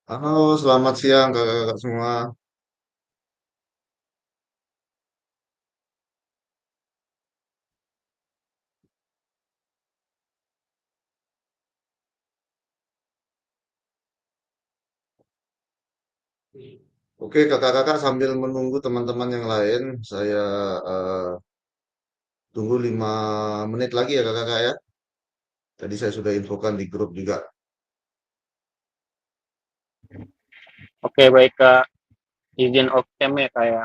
Halo, selamat siang kakak-kakak semua. Oke, kakak-kakak sambil menunggu teman-teman yang lain, saya eh, tunggu 5 menit lagi ya kakak-kakak ya. Tadi saya sudah infokan di grup juga. Oke, baik Kak. Izin off cam ya Kak ya.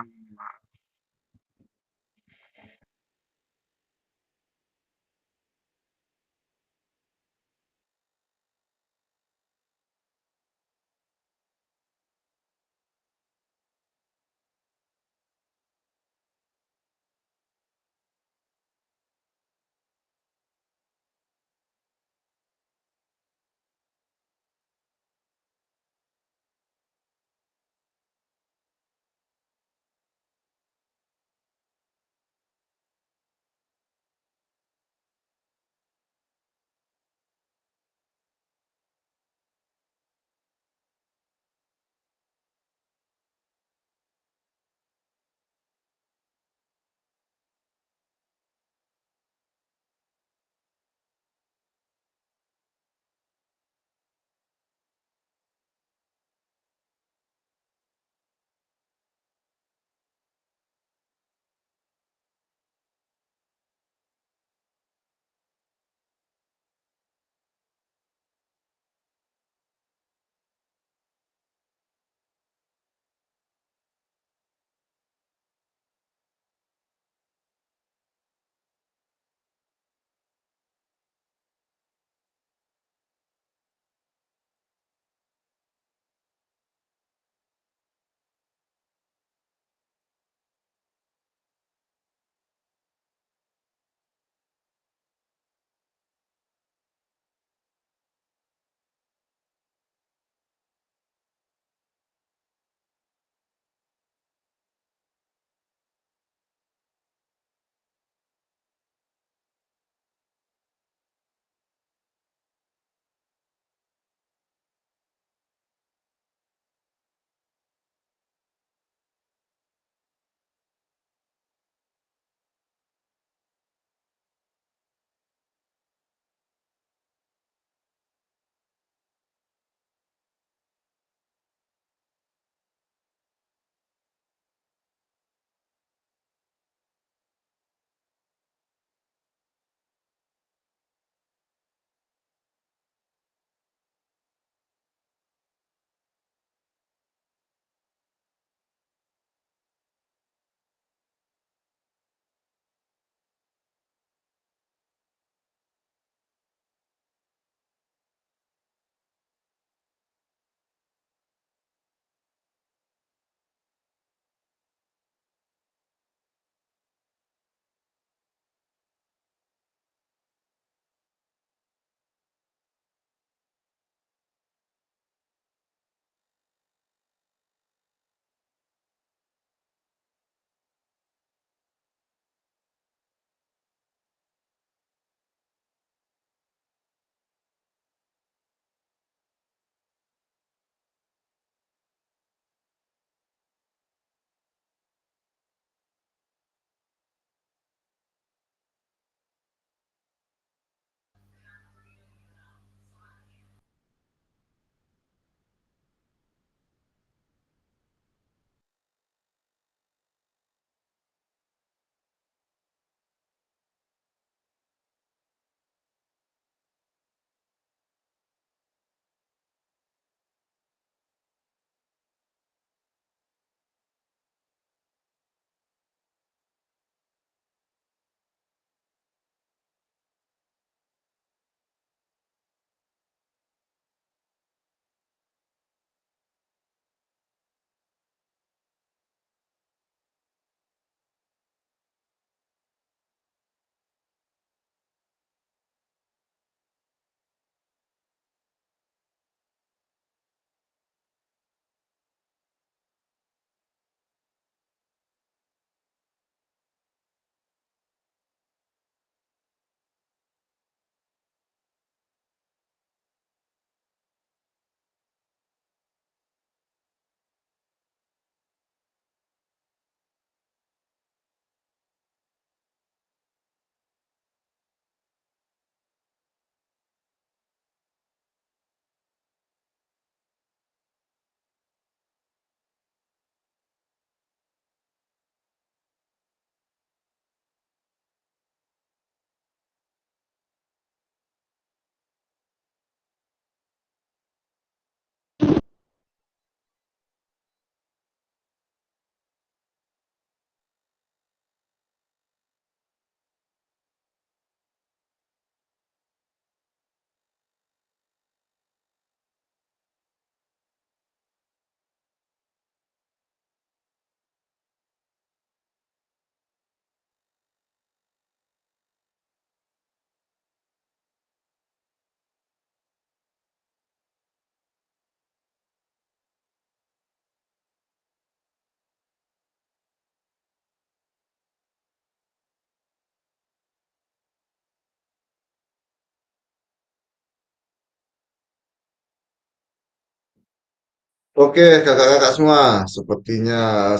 Oke, kakak-kakak semua, sepertinya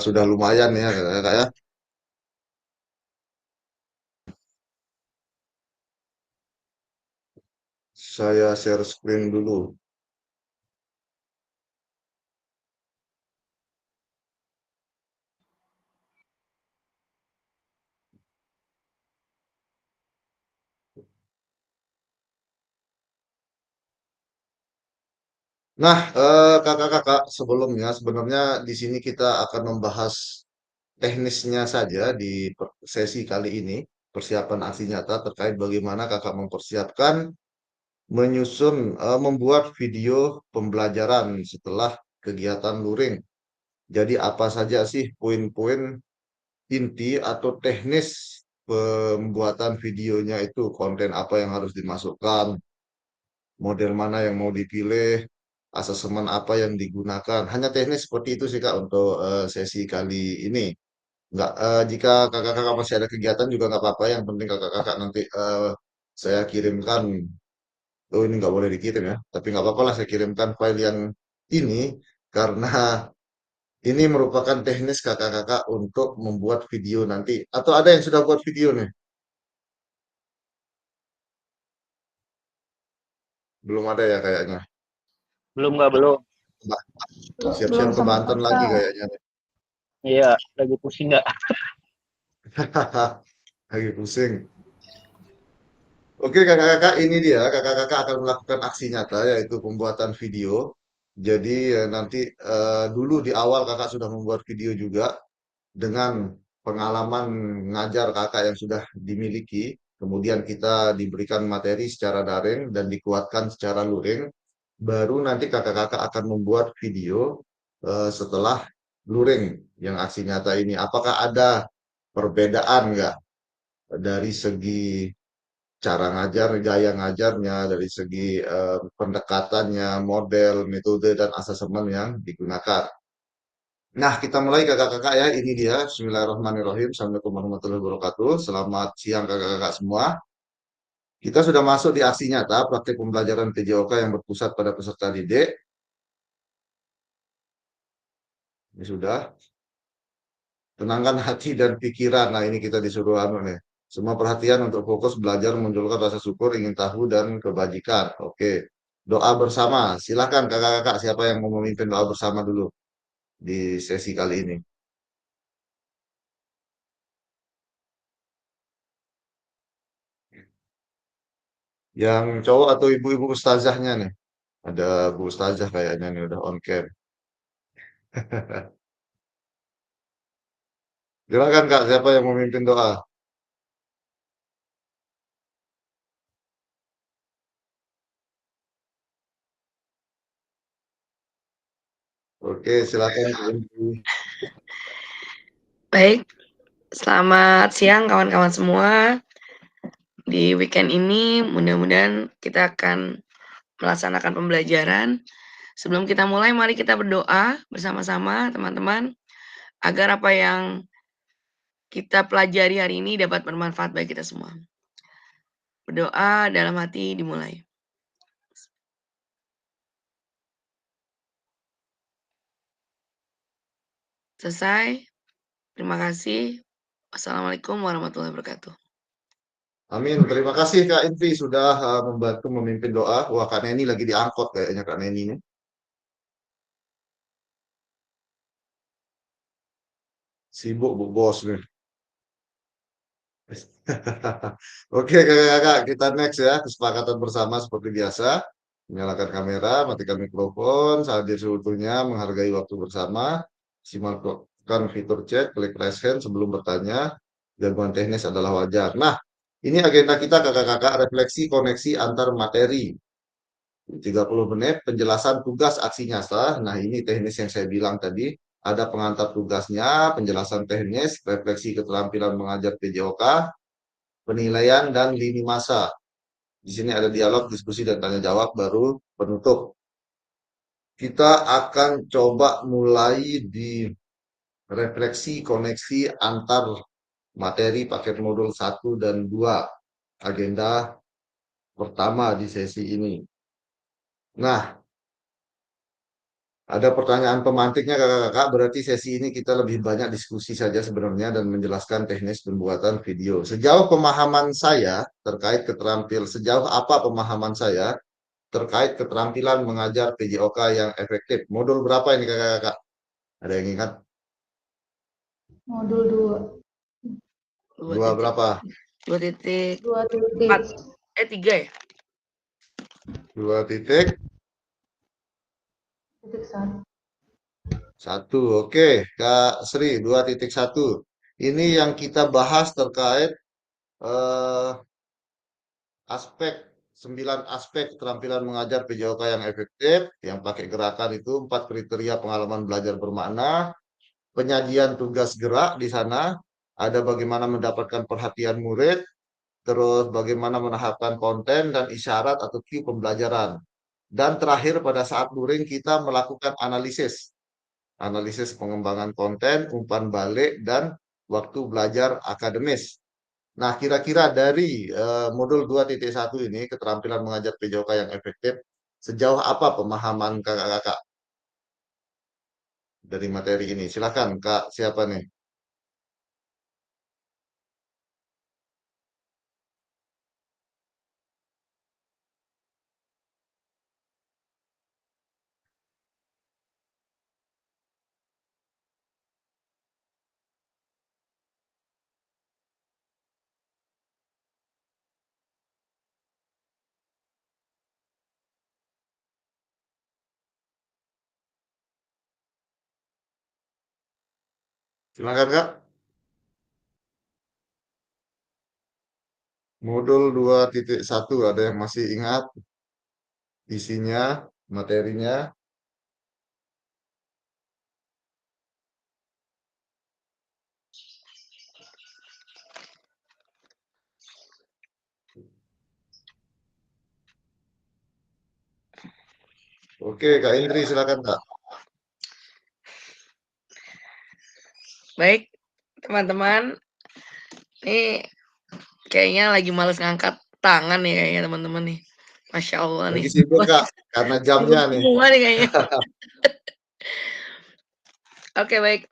sudah lumayan ya kakak-kakak ya. Saya share screen dulu. Nah, kakak-kakak, sebelumnya sebenarnya di sini kita akan membahas teknisnya saja di sesi kali ini, persiapan aksi nyata terkait bagaimana kakak mempersiapkan menyusun, membuat video pembelajaran setelah kegiatan luring. Jadi apa saja sih poin-poin inti atau teknis pembuatan videonya itu, konten apa yang harus dimasukkan, model mana yang mau dipilih, asesmen apa yang digunakan. Hanya teknis seperti itu sih Kak untuk sesi kali ini. Nggak, jika kakak-kakak masih ada kegiatan juga nggak apa-apa. Yang penting kakak-kakak nanti saya kirimkan. Oh ini nggak boleh dikirim ya. Tapi nggak apa-apa lah saya kirimkan file yang ini karena ini merupakan teknis kakak-kakak untuk membuat video nanti. Atau ada yang sudah buat video nih? Belum ada ya kayaknya. Belum nggak belum. Bah, Belum siap-siap ke sama Banten lagi kakak. kayaknya nih. Iya, lagi pusing nggak? Lagi pusing. Oke kakak-kakak, ini dia kakak-kakak akan melakukan aksi nyata yaitu pembuatan video. Jadi nanti dulu di awal kakak sudah membuat video juga dengan pengalaman ngajar kakak yang sudah dimiliki. Kemudian kita diberikan materi secara daring dan dikuatkan secara luring. Baru nanti kakak-kakak akan membuat video setelah luring yang aksi nyata ini. Apakah ada perbedaan nggak dari segi cara ngajar, gaya ngajarnya, dari segi pendekatannya, model, metode, dan asesmen yang digunakan. Nah, kita mulai kakak-kakak ya. Ini dia. Bismillahirrahmanirrahim. Assalamualaikum warahmatullahi wabarakatuh. Selamat siang kakak-kakak semua. Kita sudah masuk di aksi nyata praktik pembelajaran PJOK yang berpusat pada peserta didik. Ini sudah. Tenangkan hati dan pikiran. Nah, ini kita disuruh anu nih. Semua perhatian untuk fokus belajar memunculkan rasa syukur, ingin tahu, dan kebajikan. Oke. Doa bersama. Silakan kakak-kakak siapa yang mau memimpin doa bersama dulu di sesi kali ini. Yang cowok atau ibu-ibu ustazahnya nih? Ada Bu Ustazah kayaknya nih udah on cam. Silakan Kak, siapa yang memimpin doa? Oke, silakan Bu Indri. Baik, selamat siang kawan-kawan semua. Di weekend ini mudah-mudahan kita akan melaksanakan pembelajaran. Sebelum kita mulai, mari kita berdoa bersama-sama teman-teman, agar apa yang kita pelajari hari ini dapat bermanfaat bagi kita semua. Berdoa dalam hati dimulai. Selesai. Terima kasih. Wassalamualaikum warahmatullahi wabarakatuh. Amin. Terima kasih Kak Indri sudah membantu memimpin doa. Wah, Kak Neni lagi diangkut kayaknya Kak Neni nih. Sibuk Bu Bos nih. Oke kakak-kakak, kita next ya. Kesepakatan bersama seperti biasa. Menyalakan kamera, matikan mikrofon, hadir seutuhnya, menghargai waktu bersama. Simakkan fitur chat, klik raise hand sebelum bertanya. Gangguan teknis adalah wajar. Nah, ini agenda kita kakak-kakak, refleksi koneksi antar materi. 30 menit penjelasan tugas aksi nyata. Nah, ini teknis yang saya bilang tadi. Ada pengantar tugasnya, penjelasan teknis, refleksi keterampilan mengajar PJOK, penilaian dan lini masa. Di sini ada dialog, diskusi, dan tanya jawab baru penutup. Kita akan coba mulai di refleksi koneksi antar materi paket modul 1 dan 2. Agenda pertama di sesi ini. Nah, Ada pertanyaan pemantiknya kakak-kakak, berarti sesi ini kita lebih banyak diskusi saja sebenarnya dan menjelaskan teknis pembuatan video. Sejauh apa pemahaman saya terkait keterampilan mengajar PJOK yang efektif? Modul berapa ini kakak-kakak? Ada yang ingat? Modul 2. Dua berapa? 2.4. 2.4. 3 ya? 2.1. Oke, Kak Sri, 2.1. Ini yang kita bahas terkait eh, aspek 9 aspek keterampilan mengajar PJOK yang efektif, yang pakai gerakan itu 4 kriteria pengalaman belajar bermakna, penyajian tugas gerak di sana, ada bagaimana mendapatkan perhatian murid, terus bagaimana menahapan konten dan isyarat atau cue pembelajaran. Dan terakhir pada saat luring kita melakukan analisis pengembangan konten, umpan balik, dan waktu belajar akademis. Nah, kira-kira dari modul 2.1 ini, keterampilan mengajar PJOK yang efektif, sejauh apa pemahaman kakak-kakak dari materi ini? Silakan, Kak, siapa nih? Silakan, Kak. Modul 2.1, ada yang masih ingat isinya, materinya? Oke, Kak Indri, silakan, Kak. Baik, teman-teman. Ini kayaknya lagi males ngangkat tangan nih kayaknya teman-teman nih. Masya Allah nih. Lagi sibuk, Kak, karena jamnya nih. Semua nih kayaknya. Oke, baik.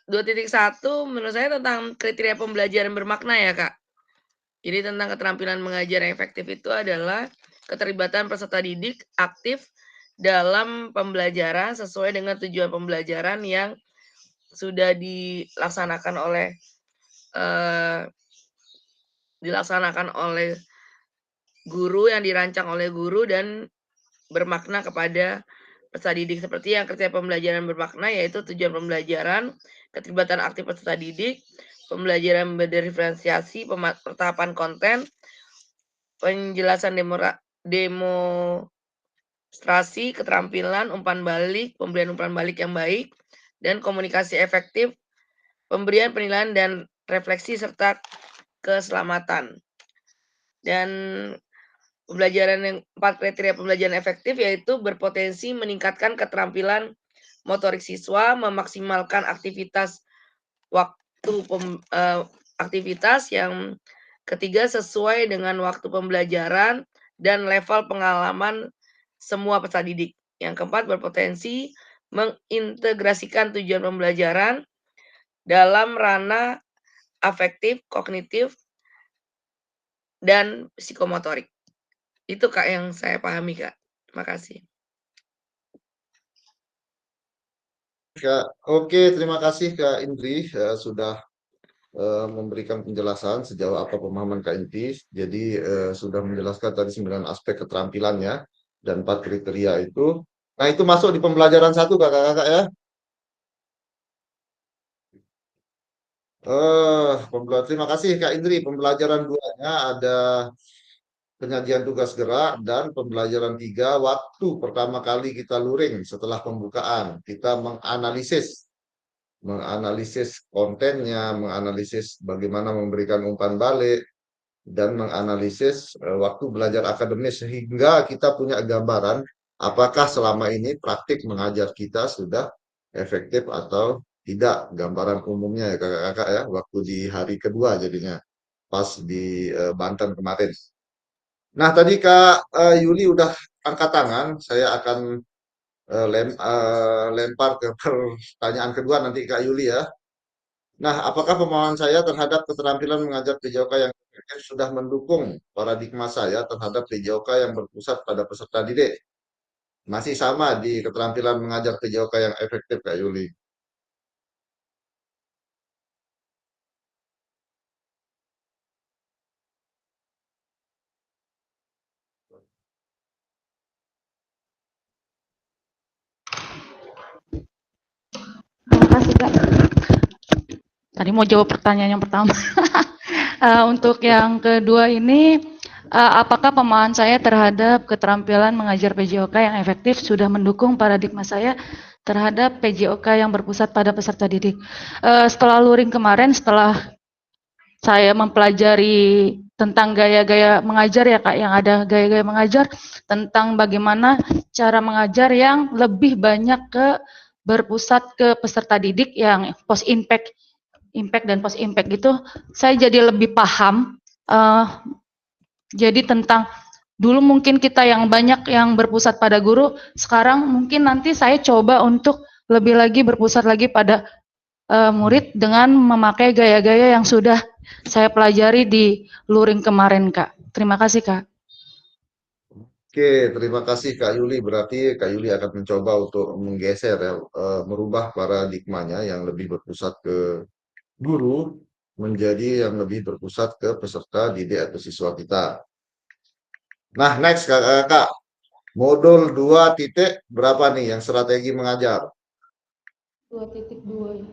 2.1 menurut saya tentang kriteria pembelajaran bermakna ya, Kak. Jadi tentang keterampilan mengajar yang efektif itu adalah keterlibatan peserta didik aktif dalam pembelajaran sesuai dengan tujuan pembelajaran yang sudah dilaksanakan oleh guru, yang dirancang oleh guru dan bermakna kepada peserta didik. Seperti yang kriteria pembelajaran bermakna yaitu tujuan pembelajaran, keterlibatan aktif peserta didik, pembelajaran berdiferensiasi, pertahapan konten, penjelasan demonstrasi keterampilan, umpan balik, pemberian umpan balik yang baik, dan komunikasi efektif, pemberian penilaian dan refleksi serta keselamatan. Dan pembelajaran yang 4 kriteria pembelajaran efektif yaitu berpotensi meningkatkan keterampilan motorik siswa, memaksimalkan aktivitas yang ketiga sesuai dengan waktu pembelajaran dan level pengalaman semua peserta didik. Yang keempat berpotensi mengintegrasikan tujuan pembelajaran dalam ranah afektif, kognitif, dan psikomotorik. Itu Kak yang saya pahami, Kak. Terima kasih. Kak, oke, terima kasih Kak Indri sudah memberikan penjelasan sejauh apa pemahaman Kak Indri. Jadi sudah menjelaskan tadi 9 aspek keterampilannya dan 4 kriteria itu. Nah, itu masuk di pembelajaran 1 kakak-kakak ya. Terima kasih Kak Indri. Pembelajaran 2-nya ada penyajian tugas gerak dan pembelajaran 3 waktu pertama kali kita luring setelah pembukaan. Kita menganalisis kontennya, menganalisis bagaimana memberikan umpan balik, dan menganalisis waktu belajar akademis sehingga kita punya gambaran apakah selama ini praktik mengajar kita sudah efektif atau tidak. Gambaran umumnya ya kakak-kakak ya, waktu di hari kedua jadinya, pas di Banten kemarin. Nah tadi Kak Yuli udah angkat tangan, saya akan lempar ke pertanyaan kedua nanti Kak Yuli ya. Nah, apakah pemahaman saya terhadap keterampilan mengajar PJOK yang efektif sudah mendukung paradigma saya terhadap PJOK yang berpusat pada peserta didik? Masih sama di keterampilan mengajar PJOK yang efektif, Kak Yuli. Terima kasih, Kak. Tadi mau jawab pertanyaan yang pertama. Untuk yang kedua ini, apakah pemahaman saya terhadap keterampilan mengajar PJOK yang efektif sudah mendukung paradigma saya terhadap PJOK yang berpusat pada peserta didik? Setelah luring kemarin, setelah saya mempelajari tentang gaya-gaya mengajar ya Kak, yang ada gaya-gaya mengajar, tentang bagaimana cara mengajar yang lebih banyak berpusat ke peserta didik yang post impact dan post impact gitu, saya jadi lebih paham. Jadi tentang dulu mungkin kita yang banyak yang berpusat pada guru, sekarang mungkin nanti saya coba untuk lebih lagi berpusat lagi pada murid dengan memakai gaya-gaya yang sudah saya pelajari di luring kemarin, Kak. Terima kasih, Kak. Oke, terima kasih Kak Yuli. Berarti Kak Yuli akan mencoba untuk menggeser ya, merubah paradigmanya yang lebih berpusat ke guru menjadi yang lebih berpusat ke peserta didik atau siswa kita. Nah, next Kak, modul 2 titik berapa nih yang strategi mengajar? 2.2 ya.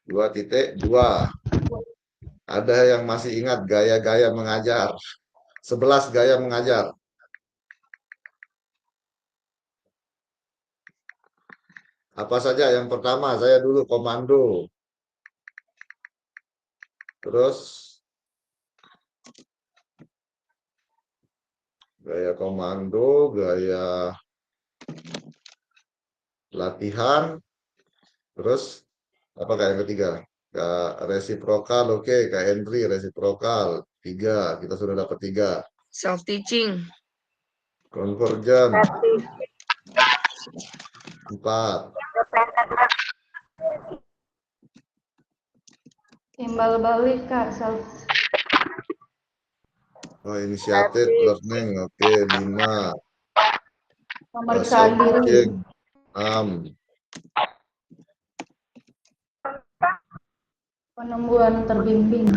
2.2. Ada yang masih ingat gaya-gaya mengajar? 11 gaya mengajar. Apa saja? Yang pertama, saya dulu komando. Terus gaya komando, gaya latihan, terus apa yang ketiga? Kak resiprokal, oke. Kak Henry resiprokal. 3, kita sudah dapat 3. Self teaching. Konvergen. 4. Timbal balik, Kak. Oh, inisiatif learning, oke. 5. Pemeriksaan Self diri. teaching. 6. Penemuan terbimbing.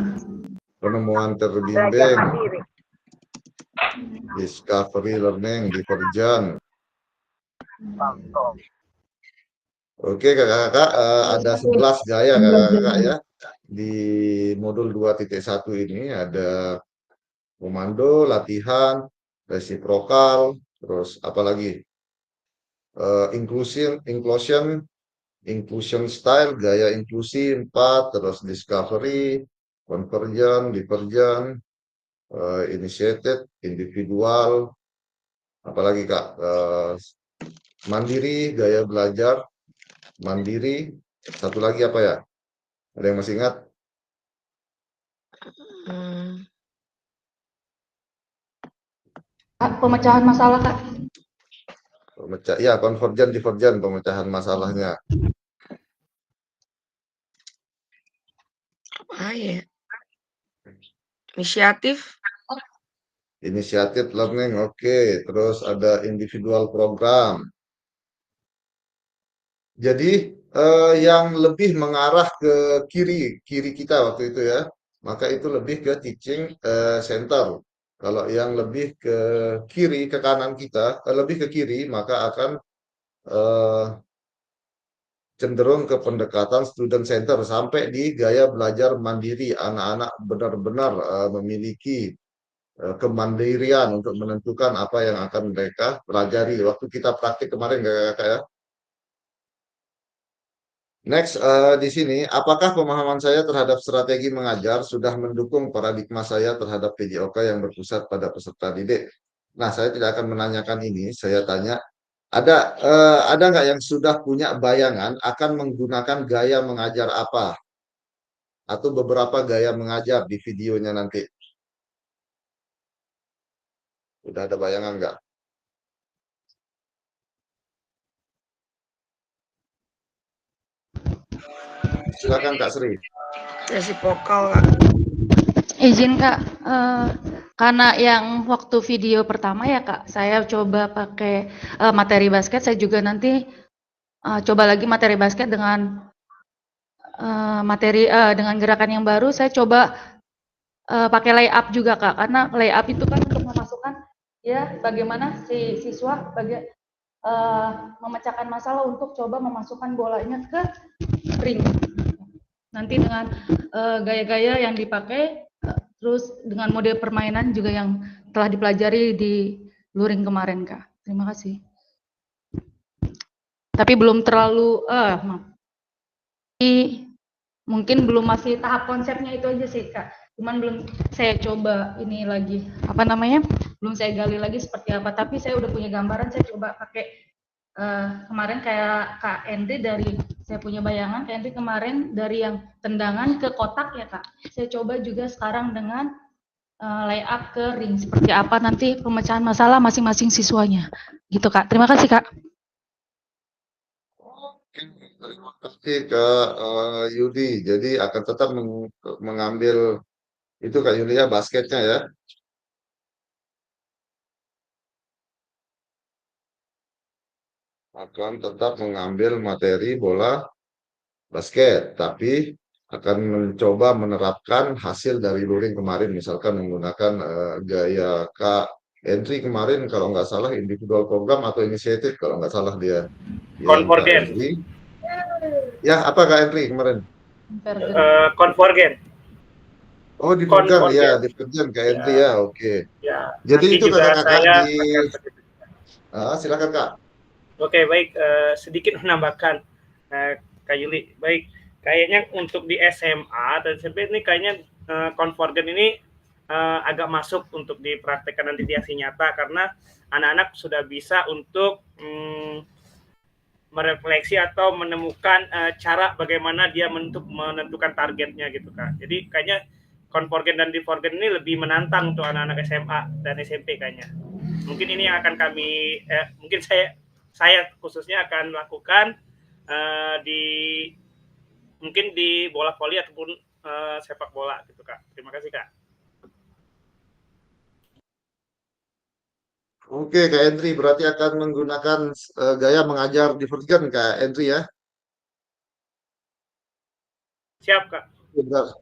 Penemuan terbimbing. Discovery learning, divergent. Oke kakak-kakak, ada 11 gaya kakak-kakak ya. Di modul 2.1 ini ada komando, latihan, resiprokal, terus apa lagi? Inclusion style, gaya inklusi 4, terus discovery, convergent, divergent, initiated, individual, apalagi Kak, mandiri, gaya belajar, mandiri, satu lagi apa ya? Ada yang masih ingat? Pemecahan masalah, Kak. Ya, convergent, divergent, pemecahan masalahnya. Apa ya? Inisiatif learning, oke. Terus ada individual program. Jadi yang lebih mengarah ke kiri kita waktu itu ya, maka itu lebih ke teaching center. Kalau yang lebih ke kiri, ke kanan kita, lebih ke kiri, maka akan eh, cenderung ke pendekatan student center sampai di gaya belajar mandiri. Anak-anak benar-benar memiliki kemandirian untuk menentukan apa yang akan mereka pelajari. Waktu kita praktik kemarin, kakak-kakak ya. Next, di sini, apakah pemahaman saya terhadap strategi mengajar sudah mendukung paradigma saya terhadap PJOK yang berpusat pada peserta didik? Nah, saya tidak akan menanyakan ini. Saya tanya, ada nggak yang sudah punya bayangan akan menggunakan gaya mengajar apa? Atau beberapa gaya mengajar di videonya nanti? Udah ada bayangan nggak? Silakan Kak Sri. Resipokal, Kak. Izin Kak, karena yang waktu video pertama ya Kak, saya coba pakai materi basket, saya juga nanti coba lagi materi basket dengan dengan gerakan yang baru, saya coba pakai layup juga Kak, karena layup itu kan untuk memasukkan ya bagaimana si siswa memecahkan masalah untuk coba memasukkan bolanya ke ring. Nanti dengan gaya-gaya yang dipakai, terus dengan mode permainan juga yang telah dipelajari di luring kemarin Kak. Terima kasih. Tapi belum terlalu, mungkin belum, masih tahap konsepnya itu aja sih Kak. Cuman belum saya coba ini lagi, belum saya gali lagi seperti apa. Tapi saya udah punya gambaran, saya coba pakai kemarin kayak Kak Endri dari, saya punya bayangan Kak Endri kemarin dari yang tendangan ke kotak ya Kak. Saya coba juga sekarang dengan layup ke ring, seperti apa nanti pemecahan masalah masing-masing siswanya. Gitu Kak. Terima kasih Kak. Oke, terima kasih Kak Yudi. Jadi akan tetap mengambil itu Kak Yudi ya, basketnya ya. Akan tetap mengambil materi bola basket, tapi akan mencoba menerapkan hasil dari luring kemarin, misalkan menggunakan gaya Kak Entry kemarin kalau nggak salah individual program atau inisiatif kalau nggak salah dia yang Kak Convergen. Entry. Ya, apa Kak Entry kemarin? Convergen. Oh, dipegang ya, Convergen. dipegang Kak Entry Ya, ya, oke. ya. Jadi Nanti itu juga kakak-kakak saya di akan begitu. silakan Kak. Oke, baik. Sedikit menambahkan, Kak Yuli. Baik, kayaknya untuk di SMA dan SMP ini kayaknya Convergen ini agak masuk untuk dipraktekkan nanti di aksi nyata karena anak-anak sudah bisa untuk merefleksi atau menemukan cara bagaimana dia menentukan targetnya gitu Kak. Jadi kayaknya Convergen dan Divergen ini lebih menantang untuk anak-anak SMA dan SMP kayaknya. Mungkin ini yang akan kami, mungkin saya khususnya akan lakukan di mungkin di bola voli ataupun sepak bola gitu Kak. Terima kasih Kak. Oke Kak Entry berarti akan menggunakan gaya mengajar Divergen Kak Entry ya. Siap Kak. Benar.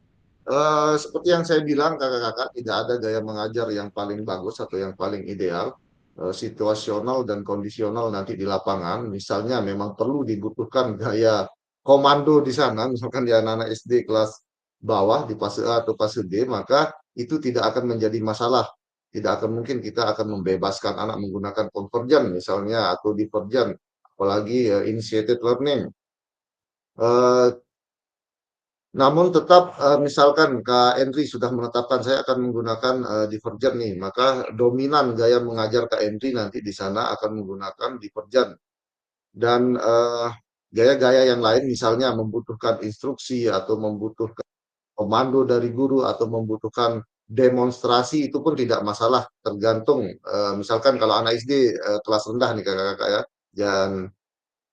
Seperti yang saya bilang kakak-kakak, tidak ada gaya mengajar yang paling bagus atau yang paling ideal. Situasional dan kondisional nanti di lapangan, misalnya memang perlu dibutuhkan gaya komando di sana, misalkan di anak-anak SD kelas bawah di fase A atau fase D, maka itu tidak akan menjadi masalah. Tidak akan mungkin kita akan membebaskan anak menggunakan convergen misalnya atau divergen, apalagi initiated learning. Namun tetap misalkan Kak Henry sudah menetapkan saya akan menggunakan divergen nih, maka dominan gaya mengajar Kak Henry nanti di sana akan menggunakan divergen. Dan gaya-gaya yang lain misalnya membutuhkan instruksi atau membutuhkan komando dari guru atau membutuhkan demonstrasi itu pun tidak masalah, tergantung misalkan kalau anak SD kelas rendah nih kakak-kakak ya. Dan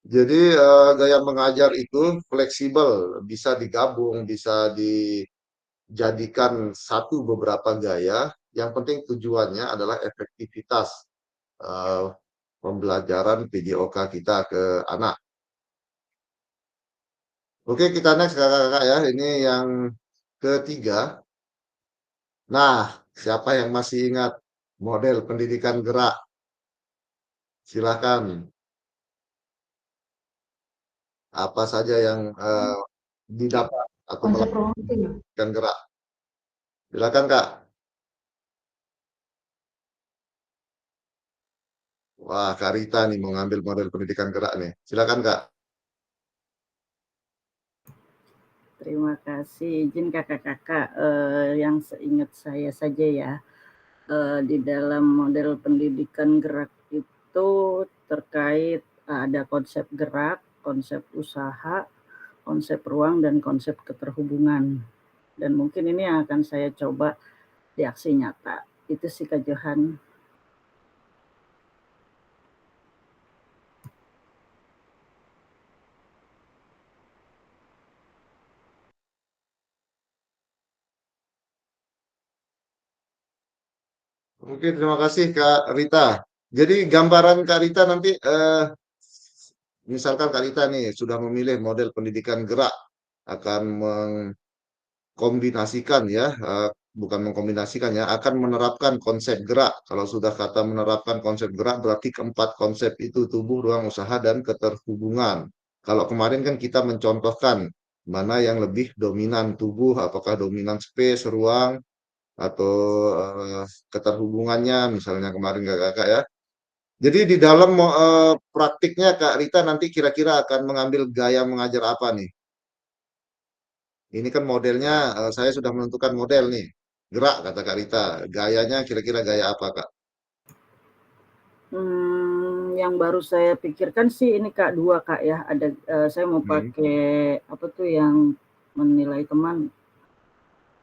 jadi gaya mengajar itu fleksibel, bisa digabung, bisa dijadikan satu beberapa gaya. Yang penting tujuannya adalah efektivitas eh, pembelajaran PJOK kita ke anak. Oke, kita next kakak-kakak ya. Ini yang ketiga. Nah, siapa yang masih ingat model pendidikan gerak? Silakan. Apa saja yang didapat atau Konsep melakukan ruang itu ya. pendidikan gerak? Silakan Kak. Wah, Kak Rita nih mau ngambil model pendidikan gerak nih. Silakan Kak. Terima kasih. Izin kakak-kakak yang seingat saya saja ya, di dalam model pendidikan gerak itu terkait ada konsep gerak, konsep usaha, konsep ruang, dan konsep keterhubungan. Dan mungkin ini yang akan saya coba di aksi nyata. Itu sih Kak Johan. Oke, terima kasih Kak Rita. Jadi gambaran Kak Rita nanti, misalkan Kak Rita nih sudah memilih model pendidikan gerak, akan mengkombinasikan ya, bukan mengkombinasikan ya, akan menerapkan konsep gerak. Kalau sudah kata menerapkan konsep gerak berarti keempat konsep itu tubuh, ruang usaha, dan keterhubungan. Kalau kemarin kan kita mencontohkan mana yang lebih dominan tubuh, apakah dominan space, ruang, atau keterhubungannya misalnya kemarin kakak ya. Jadi di dalam praktiknya Kak Rita nanti kira-kira akan mengambil gaya mengajar apa nih? Ini kan modelnya saya sudah menentukan model nih. Gerak kata Kak Rita. Gayanya kira-kira gaya apa Kak? Yang baru saya pikirkan sih ini Kak, 2 Kak ya. Ada, saya mau pakai apa tuh yang menilai teman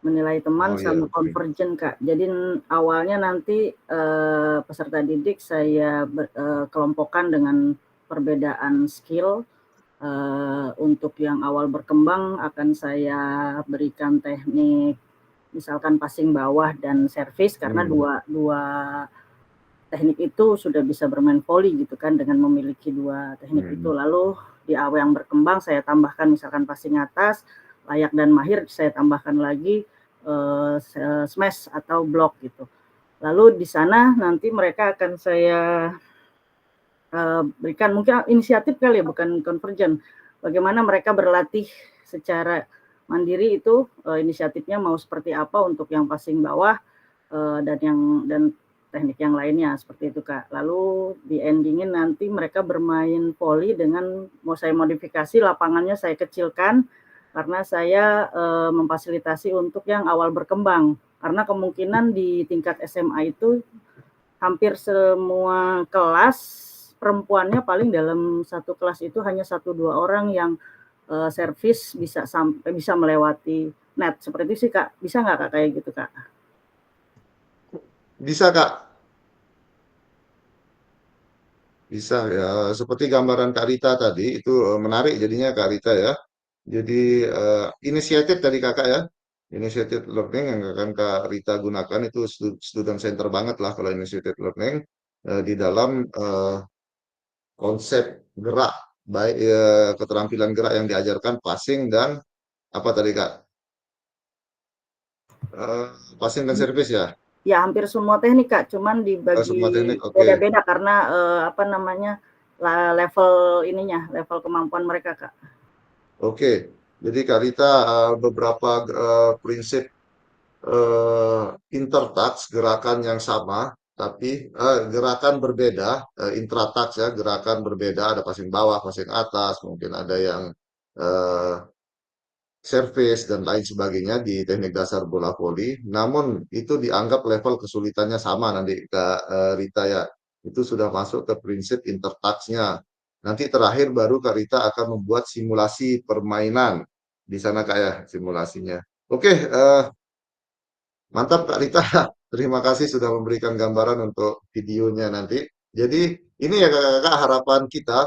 Oh iya, sama oke. Convergent Kak. Jadi awalnya nanti peserta didik saya kelompokkan dengan perbedaan skill. Untuk yang awal berkembang akan saya berikan teknik misalkan passing bawah dan servis karena Hmm. dua teknik itu sudah bisa bermain volley gitu kan dengan memiliki 2 teknik itu. Hmm. Lalu di awal yang berkembang saya tambahkan misalkan passing atas, layak dan mahir saya tambahkan lagi smash atau block gitu. Lalu di sana nanti mereka akan saya berikan mungkin inisiatif kali ya bukan convergent. Bagaimana mereka berlatih secara mandiri itu inisiatifnya mau seperti apa untuk yang passing bawah dan teknik yang lainnya seperti itu Kak. Lalu di endingin nanti mereka bermain volley dengan mau saya modifikasi lapangannya saya kecilkan karena saya memfasilitasi untuk yang awal berkembang. Karena kemungkinan di tingkat SMA itu hampir semua kelas perempuannya paling dalam satu kelas itu hanya 1-2 orang yang servis bisa sampai bisa melewati net seperti itu sih Kak. Bisa nggak Kak kayak gitu Kak? Bisa Kak, bisa ya. Seperti gambaran Kak Rita tadi itu menarik jadinya Kak Rita ya. Jadi inisiatif tadi kakak ya, inisiatif learning yang akan Kak Rita gunakan itu student center banget lah kalau inisiatif learning di dalam konsep gerak, baik keterampilan gerak yang diajarkan passing dan apa tadi Kak? Eh, Passing dan service ya. Ya hampir semua teknik Kak, cuman Semua dibagi teknik oke. beda-beda karena apa namanya level ininya, level kemampuan mereka Kak. Oke. Jadi Kak Rita beberapa prinsip eh, intertax gerakan yang sama tapi gerakan berbeda, intratax ya, gerakan berbeda, ada passing bawah, passing atas, mungkin ada yang eh, service dan lain sebagainya di teknik dasar bola voli. Namun itu dianggap level kesulitannya sama nanti Kak Rita ya. Itu sudah masuk ke prinsip intertax-nya. Nanti terakhir baru Kak Rita akan membuat simulasi permainan di sana Kak ya, simulasinya. Oke, mantap Kak Rita. Terima kasih sudah memberikan gambaran untuk videonya nanti. Jadi ini ya kakak-kakak harapan kita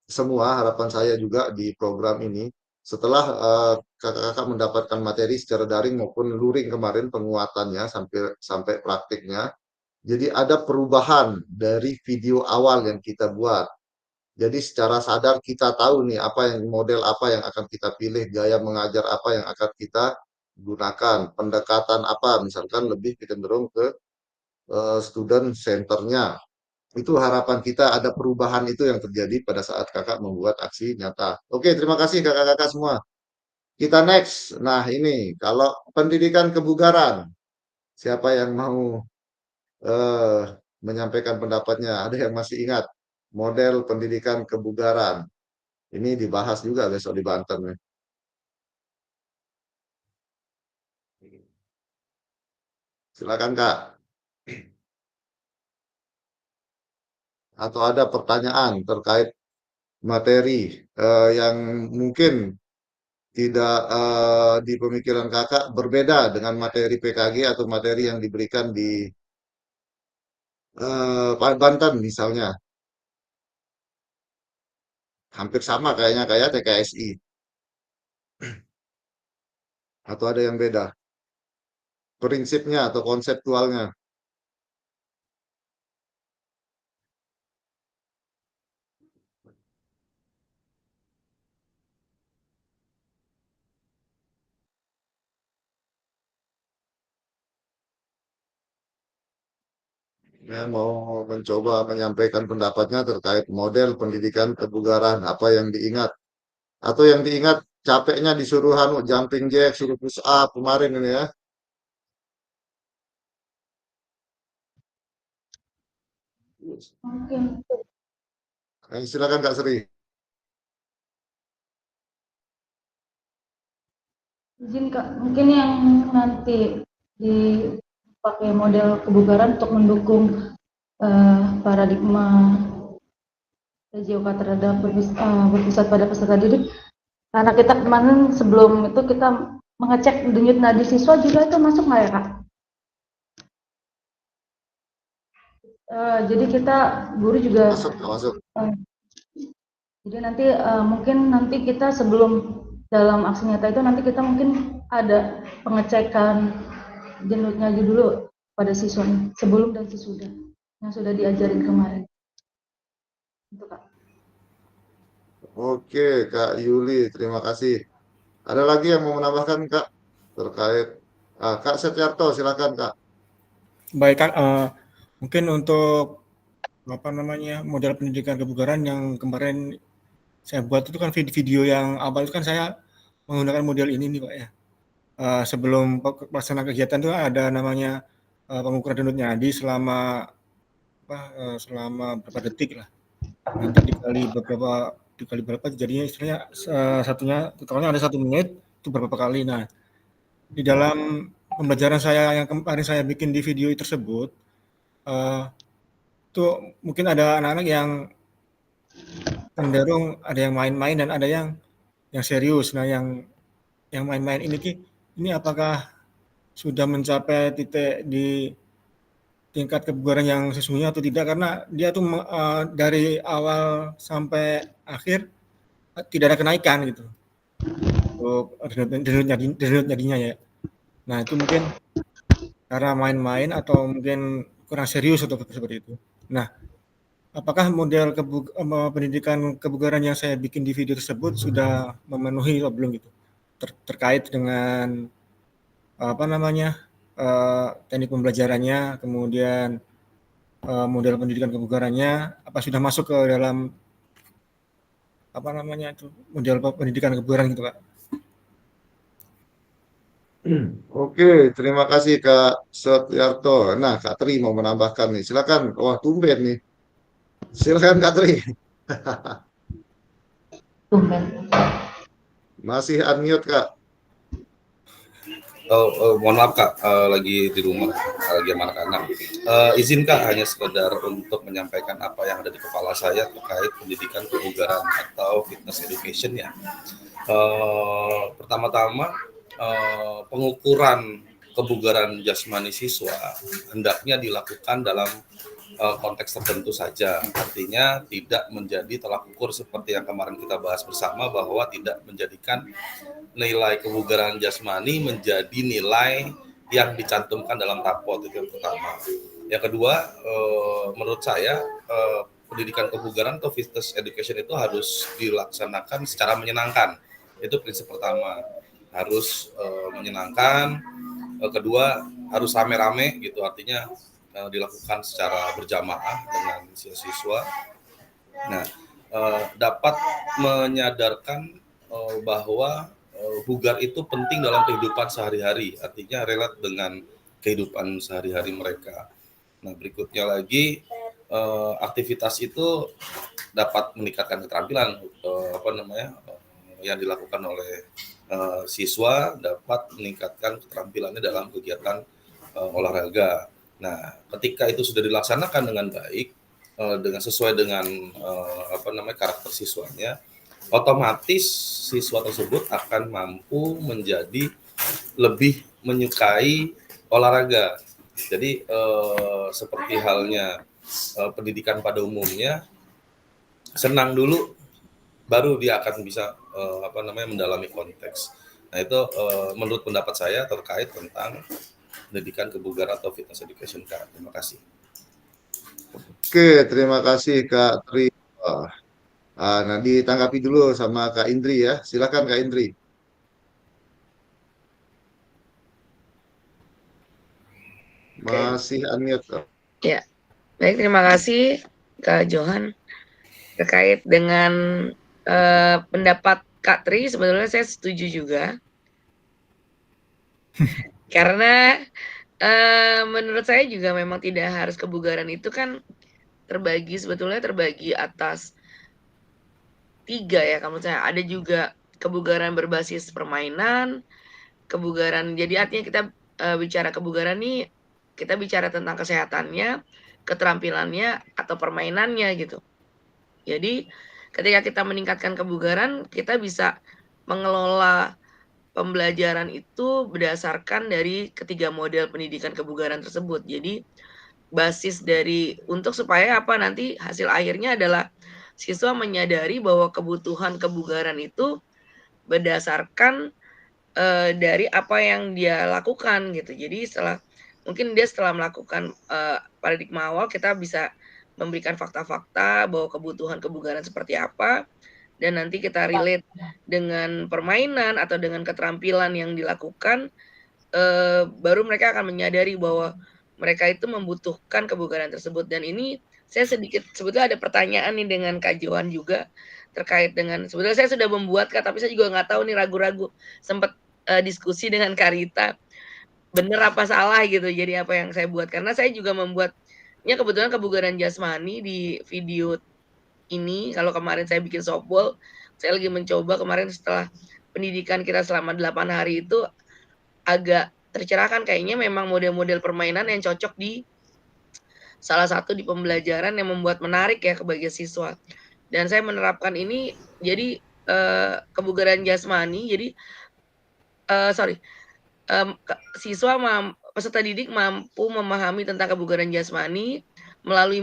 semua, harapan saya juga di program ini. Setelah kakak-kakak mendapatkan materi secara daring maupun luring kemarin penguatannya sampai sampai praktiknya. Jadi ada perubahan dari video awal yang kita buat. Jadi secara sadar kita tahu nih apa yang model apa yang akan kita pilih, gaya mengajar apa yang akan kita gunakan, pendekatan apa, misalkan lebih cenderung ke student centernya. Itu harapan kita ada perubahan itu yang terjadi pada saat kakak membuat aksi nyata. Oke, terima kasih kakak-kakak semua. Kita next. Nah ini, kalau pendidikan kebugaran, siapa yang mau eh, menyampaikan pendapatnya? Ada yang masih ingat model pendidikan kebugaran? Ini dibahas juga besok di Banten. Nih. Silakan Kak. Atau ada pertanyaan terkait materi yang mungkin tidak di pemikiran kakak berbeda dengan materi PKG atau materi yang diberikan di Banten misalnya. Hampir sama kayaknya kayak TKSI. Atau ada yang beda. Prinsipnya atau konseptualnya. ya, mau mencoba menyampaikan pendapatnya terkait model pendidikan kebugaran, apa yang diingat. Atau yang diingat capeknya disuruh jumping jack, suruh push up kemarin ini ya. Mungkin Silakan Kak Sri. izin Kak, mungkin yang nanti dipakai model kebugaran untuk mendukung paradigma TJOK terhadap berpusat pada peserta didik. Karena kita kemarin sebelum itu kita mengecek denyut nadi siswa juga itu masuk nggak ya Kak? Jadi kita guru juga Masuk, masuk. jadi nanti mungkin nanti kita sebelum dalam aksi nyata itu nanti kita mungkin ada pengecekan denyut nadi dulu pada siswa sebelum dan sesudah yang sudah diajarin kemarin. Itu Kak. Oke, Kak Yuli, terima kasih. Ada lagi yang mau menambahkan Kak terkait Kak Setiarto, silakan Kak. Baik Kak, mungkin untuk apa namanya model pendidikan kebugaran yang kemarin saya buat itu kan video yang awal itu kan saya menggunakan model ini nih Pak ya. Sebelum pelaksanaan kegiatan itu ada namanya pengukuran denyut nadi selama berapa detik lah. Nanti dikali berapa jadinya istilahnya satunya totalnya ada 1 menit itu berapa kali. Nah, di dalam pembelajaran saya yang kemarin saya bikin di video tersebut itu mungkin ada anak-anak yang cenderung ada yang main-main dan ada yang serius. Nah, yang main-main ini apakah sudah mencapai titik di tingkat kebugaran yang sesungguhnya atau tidak, karena dia tuh dari awal sampai akhir tidak ada kenaikan gitu untuk denyut nadinya ya. Nah, itu mungkin karena main-main atau mungkin kurang serius atau seperti itu. Nah, apakah model pendidikan kebugaran yang saya bikin di video tersebut sudah memenuhi atau belum gitu terkait dengan apa namanya teknik pembelajarannya, kemudian model pendidikan kebugarannya, apa sudah masuk ke dalam apa namanya itu model pendidikan kebugaran gitu Kak? Oke, terima kasih Kak Setiarto. Nah, Kak Tri mau menambahkan nih, silakan. Wah, tumben nih. Silakan Kak Tri. Tumben. Masih unmute Kak. Mohon maaf Kak, lagi di rumah, lagi sama anak-anak. Izin Kak, hanya sekedar untuk menyampaikan apa yang ada di kepala saya terkait pendidikan kebugaran atau fitness education ya. Pertama-tama, pengukuran kebugaran jasmani siswa hendaknya dilakukan dalam konteks tertentu saja, artinya tidak menjadi tolak ukur seperti yang kemarin kita bahas bersama, bahwa tidak menjadikan nilai kebugaran jasmani menjadi nilai yang dicantumkan dalam raport. Itu yang pertama. Yang kedua, menurut saya pendidikan kebugaran atau fitness education itu harus dilaksanakan secara menyenangkan. Itu prinsip pertama, harus menyenangkan. Kedua, harus rame-rame gitu, artinya dilakukan secara berjamaah dengan siswa. Nah, dapat menyadarkan bahwa bugar itu penting dalam kehidupan sehari-hari, artinya relate dengan kehidupan sehari-hari mereka. Nah, berikutnya lagi, aktivitas itu dapat meningkatkan keterampilan yang dilakukan oleh siswa, dapat meningkatkan keterampilannya dalam kegiatan olahraga. Nah, ketika itu sudah dilaksanakan dengan baik, dengan sesuai dengan karakter siswanya, otomatis siswa tersebut akan mampu menjadi lebih menyukai olahraga. Jadi seperti halnya pendidikan pada umumnya, senang dulu baru dia akan bisa mendalami konteks. Nah, itu menurut pendapat saya terkait tentang pendidikan kebugaran atau fitness education Kak. Terima kasih. Oke, terima kasih Kak Tri. Nah, ditanggapi dulu sama Kak Indri ya. Silakan Kak Indri. Masih unmute. Ya. Baik, terima kasih Kak Johan. Terkait dengan pendapat Kak Tri, sebetulnya saya setuju juga. Karena menurut saya juga memang tidak harus kebugaran itu kan sebetulnya terbagi atas 3 ya kalau menurut saya. Ada juga kebugaran berbasis permainan, kebugaran jadi artinya kita bicara kebugaran nih, kita bicara tentang kesehatannya, keterampilannya, atau permainannya gitu. Jadi ketika kita meningkatkan kebugaran, kita bisa mengelola pembelajaran itu berdasarkan dari ketiga model pendidikan kebugaran tersebut. Jadi basis dari untuk supaya apa nanti hasil akhirnya adalah siswa menyadari bahwa kebutuhan kebugaran itu berdasarkan dari apa yang dia lakukan gitu. Jadi mungkin dia setelah melakukan paradigma awal, kita bisa memberikan fakta-fakta bahwa kebutuhan kebugaran seperti apa, dan nanti kita relate dengan permainan atau dengan keterampilan yang dilakukan, baru mereka akan menyadari bahwa mereka itu membutuhkan kebugaran tersebut. Dan ini saya sebetulnya ada pertanyaan nih dengan Kak Johan juga terkait dengan sebetulnya saya sudah membuat Kak, tapi saya juga nggak tahu nih, ragu-ragu. Sempat diskusi dengan Kak Rita, bener apa salah gitu. Jadi apa yang saya buat, karena saya juga membuatnya kebetulan kebugaran jasmani di video ini. Kalau kemarin saya bikin softball, saya lagi mencoba kemarin setelah pendidikan kita selama 8 hari itu agak tercerahkan kayaknya memang model-model permainan yang cocok di salah satu di pembelajaran yang membuat menarik ya bagi siswa. Dan saya menerapkan ini jadi kebugaran jasmani. Jadi siswa peserta didik mampu memahami tentang kebugaran jasmani melalui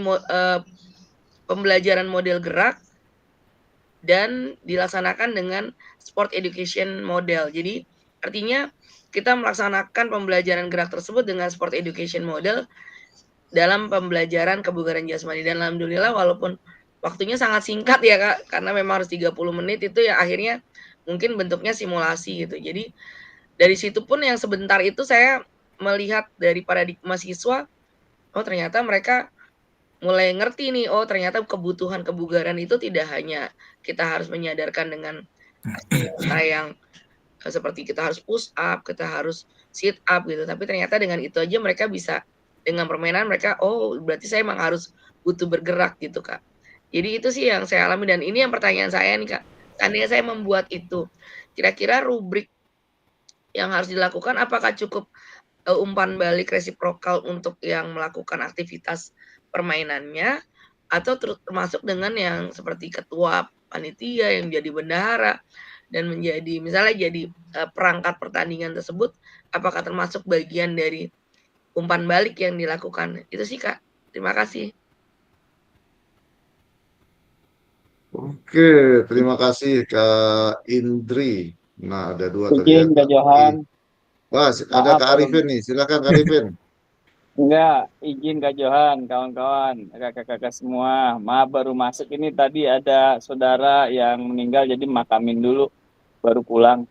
pembelajaran model gerak dan dilaksanakan dengan sport education model. Jadi artinya kita melaksanakan pembelajaran gerak tersebut dengan sport education model dalam pembelajaran kebugaran jasmani. Dan alhamdulillah walaupun waktunya sangat singkat ya Kak, karena memang harus 30 menit itu ya akhirnya mungkin bentuknya simulasi gitu. Jadi dari situ pun yang sebentar itu saya melihat dari paradigma siswa, oh ternyata mereka mulai ngerti nih, oh ternyata kebutuhan kebugaran itu tidak hanya kita harus menyadarkan dengan yang seperti kita harus push up, kita harus sit up gitu, tapi ternyata dengan itu aja mereka bisa, dengan permainan mereka, oh berarti saya emang harus butuh bergerak gitu Kak. Jadi itu sih yang saya alami, dan ini yang pertanyaan saya nih Kak, seandainya saya membuat itu, kira-kira rubrik yang harus dilakukan apakah cukup umpan balik resiprokal untuk yang melakukan aktivitas permainannya, atau termasuk dengan yang seperti ketua panitia yang jadi bendahara dan menjadi misalnya jadi perangkat pertandingan tersebut, apakah termasuk bagian dari umpan balik yang dilakukan? Itu sih Kak. Terima kasih. Oke, terima kasih Kak Indri. Nah, ada 2 tadi ya. Izin Kak Johan. Wah, ada Kak Arifin nih. Silakan Kak Arifin. Enggak, izin Kak Johan, kawan-kawan, kakak-kakak semua. Maaf baru masuk ini, tadi ada saudara yang meninggal jadi makamin dulu, baru pulang.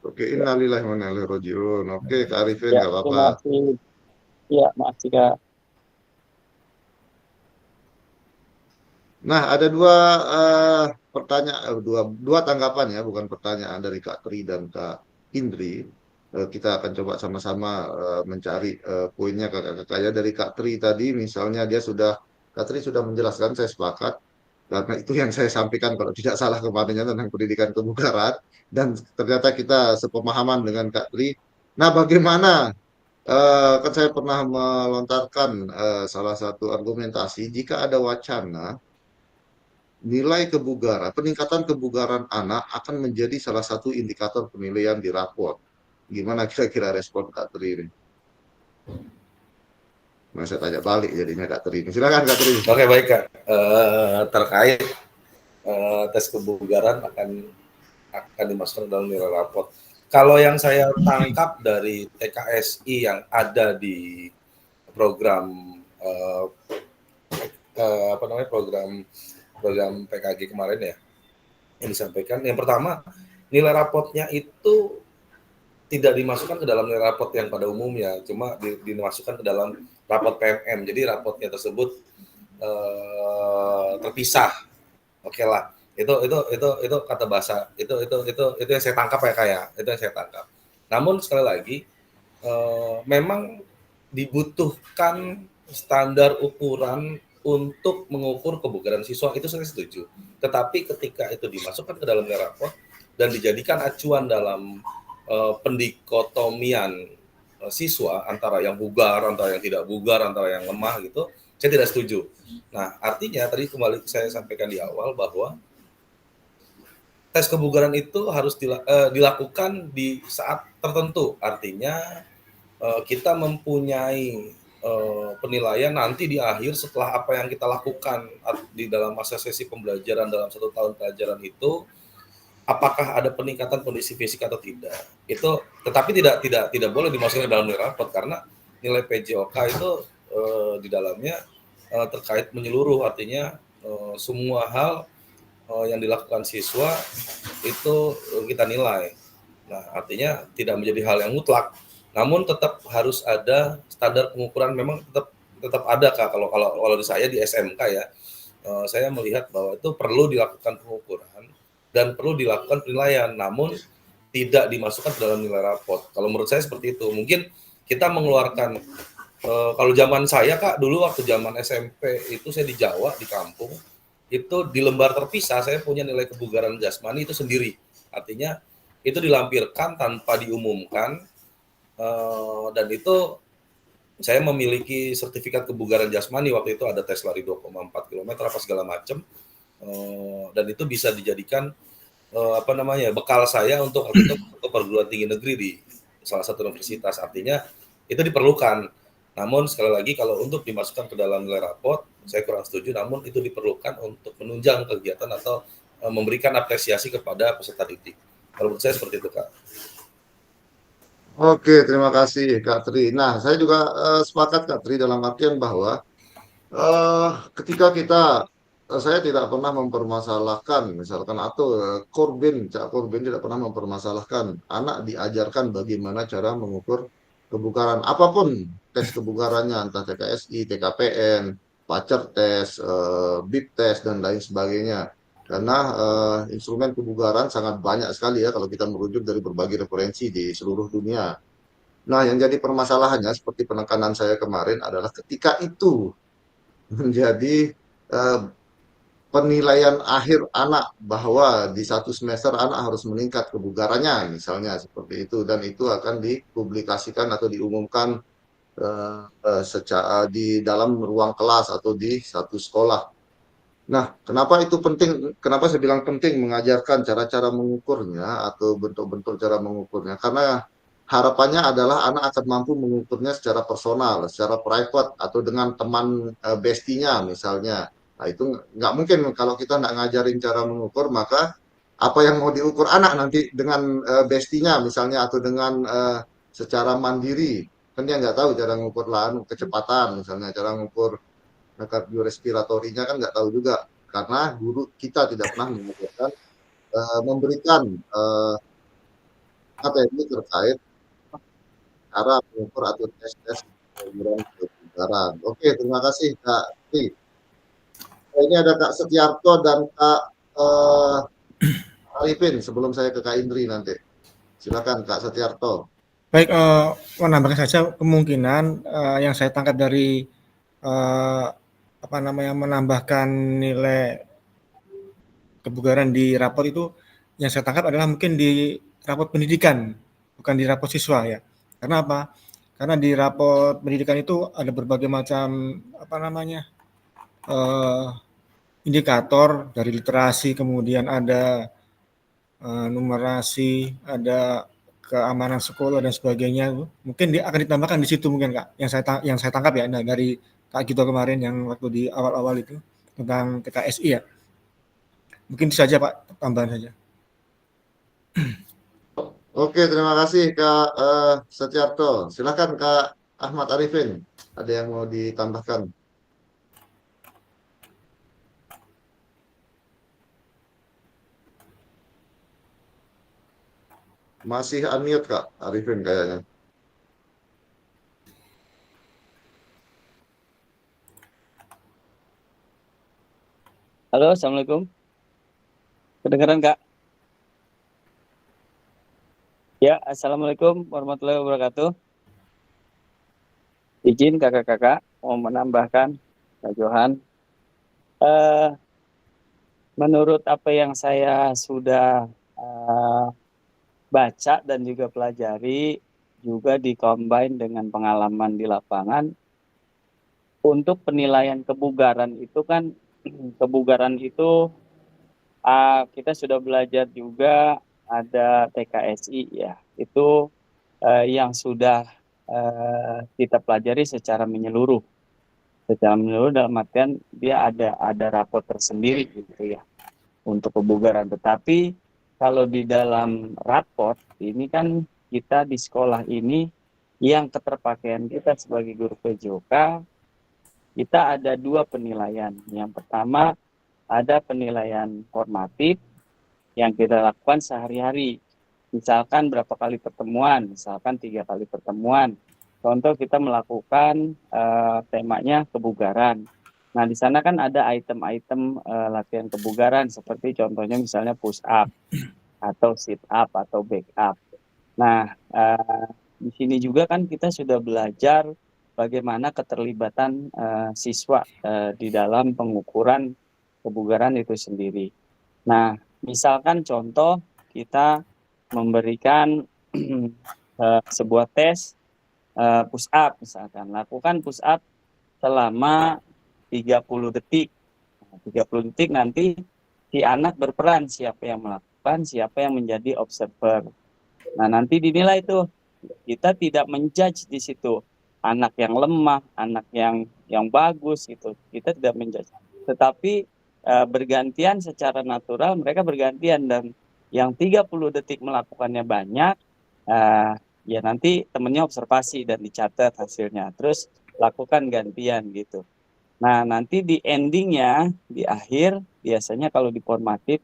Oke, innalillahi wa inna ilaihi raji'un. Oke, Kak Arifin, Ya, nggak terima apa-apa. kasih. Ya, makasih Kak. Nah, ada 2 pertanyaan, dua tanggapan ya, bukan pertanyaan dari Kak Tri dan Kak Indri. Kita akan coba sama-sama mencari poinnya kakak-kakaknya. Dari Kak Tri tadi, misalnya Kak Tri sudah menjelaskan, saya sepakat. Karena itu yang saya sampaikan kalau tidak salah kemarinnya tentang pendidikan kebugaran. Dan ternyata kita sepemahaman dengan Kak Tri. Nah, bagaimana? Kan saya pernah melontarkan salah satu argumentasi, jika ada wacana nilai kebugaran, peningkatan kebugaran anak akan menjadi salah satu indikator penilaian di rapor. Gimana kira-kira respon Kak Tri ini? Nah, saya tanya balik jadinya Kak Tri ini. Silakan Kak Tri. Oke, baik Kak. Terkait tes kebugaran akan dimasukkan dalam nilai raport. Kalau yang saya tangkap dari TKSI yang ada di program program PKG kemarin ya, yang disampaikan, yang pertama nilai rapotnya itu tidak dimasukkan ke dalam nilai rapot yang pada umumnya, cuma dimasukkan ke dalam rapot PMM. Jadi rapotnya tersebut terpisah. Oke lah. Itu kata bahasa itu yang saya tangkap ya kayak itu yang saya tangkap. Namun sekali lagi memang dibutuhkan standar ukuran untuk mengukur kebugaran siswa, itu saya setuju. Tetapi ketika itu dimasukkan ke dalam nilai rapot dan dijadikan acuan dalam pendikotomian siswa antara yang bugar, antara yang tidak bugar, antara yang lemah gitu, saya tidak setuju. Nah, artinya tadi kembali saya sampaikan di awal bahwa tes kebugaran itu harus dilakukan di saat tertentu. Artinya kita mempunyai penilaian nanti di akhir setelah apa yang kita lakukan di dalam masa sesi pembelajaran dalam 1 tahun pelajaran itu, apakah ada peningkatan kondisi fisik atau tidak. Itu tetapi tidak boleh dimasukkan dalam nilai rapot karena nilai PJOK itu di dalamnya terkait menyeluruh, artinya semua hal yang dilakukan siswa itu kita nilai. Nah, artinya tidak menjadi hal yang mutlak. Namun tetap harus ada standar pengukuran, memang tetap ada Kak. Kalau di saya di SMK ya, saya melihat bahwa itu perlu dilakukan pengukuran dan perlu dilakukan penilaian, namun tidak dimasukkan ke dalam nilai rapot. Kalau menurut saya seperti itu. Mungkin kita mengeluarkan kalau zaman saya Kak, dulu waktu zaman SMP itu saya di Jawa, di kampung, itu di lembar terpisah saya punya nilai kebugaran jasmani itu sendiri. Artinya itu dilampirkan tanpa diumumkan, dan itu saya memiliki sertifikat kebugaran jasmani. Waktu itu ada tes lari 2,4 km apa segala macam, dan itu bisa dijadikan bekal saya untuk waktu itu ke perguruan tinggi negeri di salah satu universitas. Artinya itu diperlukan. Namun sekali lagi kalau untuk dimasukkan ke dalam nilai rapot saya kurang setuju, namun itu diperlukan untuk menunjang kegiatan atau memberikan apresiasi kepada peserta didik. Kalau menurut saya seperti itu Kak. Oke, terima kasih Kak Tri. Nah, saya juga sepakat Kak Tri dalam artian bahwa ketika saya tidak pernah mempermasalahkan, misalkan atau Cak Corbin tidak pernah mempermasalahkan anak diajarkan bagaimana cara mengukur kebugaran apapun tes kebugarannya, entah TKSI, TKPN, pacer tes, BIP tes dan lain sebagainya. Karena instrumen kebugaran sangat banyak sekali ya kalau kita merujuk dari berbagai referensi di seluruh dunia. Nah, yang jadi permasalahannya seperti penekanan saya kemarin adalah ketika itu menjadi eh, penilaian akhir anak bahwa di satu semester anak harus meningkat kebugarannya misalnya seperti itu, dan itu akan dipublikasikan atau diumumkan secara di dalam ruang kelas atau di satu sekolah. Nah, kenapa itu penting? Kenapa saya bilang penting mengajarkan cara-cara mengukurnya atau bentuk-bentuk cara mengukurnya? Karena harapannya adalah anak akan mampu mengukurnya secara personal, secara private, atau dengan teman bestinya misalnya. Nah, itu nggak mungkin kalau kita nggak ngajarin cara mengukur, maka apa yang mau diukur anak nanti dengan bestinya misalnya, atau dengan secara mandiri. Kan dia nggak tahu cara mengukur lahan kecepatan misalnya, cara mengukur kardiorespiratorinya kan nggak tahu juga, karena guru kita tidak pernah memberikan materi terkait cara mengukur atau tes-tes pengukuran kebugaran. Oke, terima kasih Kak Tri. Ini ada Kak Setiarto dan Kak Arifin sebelum saya ke Kak Indri nanti. Silakan Kak Setiarto. Baik, menambahkan saja kemungkinan yang saya tangkap dari menambahkan nilai kebugaran di rapot itu, yang saya tangkap adalah mungkin di rapot pendidikan, bukan di rapot siswa ya. Karena apa? Karena di rapot pendidikan itu ada berbagai macam indikator dari literasi, kemudian ada numerasi, ada keamanan sekolah dan sebagainya. Mungkin akan ditambahkan di situ mungkin Kak. Yang saya tangkap ya, dari Kak Gito kemarin yang waktu di awal-awal itu tentang TKSI ya. Mungkin itu saja Pak, tambahan saja. Oke, terima kasih Kak Setiarto. Silakan Kak Ahmad Arifin. Ada yang mau ditambahkan? Masih unmute Kak Arifin kayaknya. Halo, Assalamualaikum. Kedengaran, Kak? Ya, Assalamualaikum warahmatullahi wabarakatuh. Izin kakak-kakak mau menambahkan, Kak Johan. Menurut apa yang saya sudah baca dan juga pelajari, juga dikombin dengan pengalaman di lapangan, untuk penilaian kebugaran itu kan, kebugaran itu kita sudah belajar juga ada TKSI ya, itu yang sudah kita pelajari secara menyeluruh. Secara menyeluruh dalam artian dia ada rapor tersendiri gitu ya untuk kebugaran. Tetapi kalau di dalam raport ini kan kita di sekolah ini yang keterpakaian kita sebagai guru PJOK, kita ada 2 penilaian. Yang pertama ada penilaian formatif yang kita lakukan sehari-hari. Misalkan berapa kali pertemuan, misalkan 3 kali pertemuan. Contoh kita melakukan temanya kebugaran. Nah, di sana kan ada item-item latihan kebugaran seperti contohnya misalnya push up atau sit up atau back up. Nah, di sini juga kan kita sudah belajar bagaimana keterlibatan siswa di dalam pengukuran kebugaran itu sendiri. Nah, misalkan contoh kita memberikan sebuah tes push up misalkan. Lakukan push up selama 30 detik. 30 detik nanti si anak berperan siapa yang melakukan, siapa yang menjadi observer. Nah, nanti dinilai tuh. Kita tidak menjudge di situ anak yang lemah, anak yang bagus gitu. Kita tidak menjudge. Tetapi bergantian secara natural mereka bergantian dan yang 30 detik melakukannya banyak ya nanti temennya observasi dan dicatat hasilnya. Terus lakukan gantian gitu. Nah, nanti di endingnya, di akhir, biasanya kalau di formatif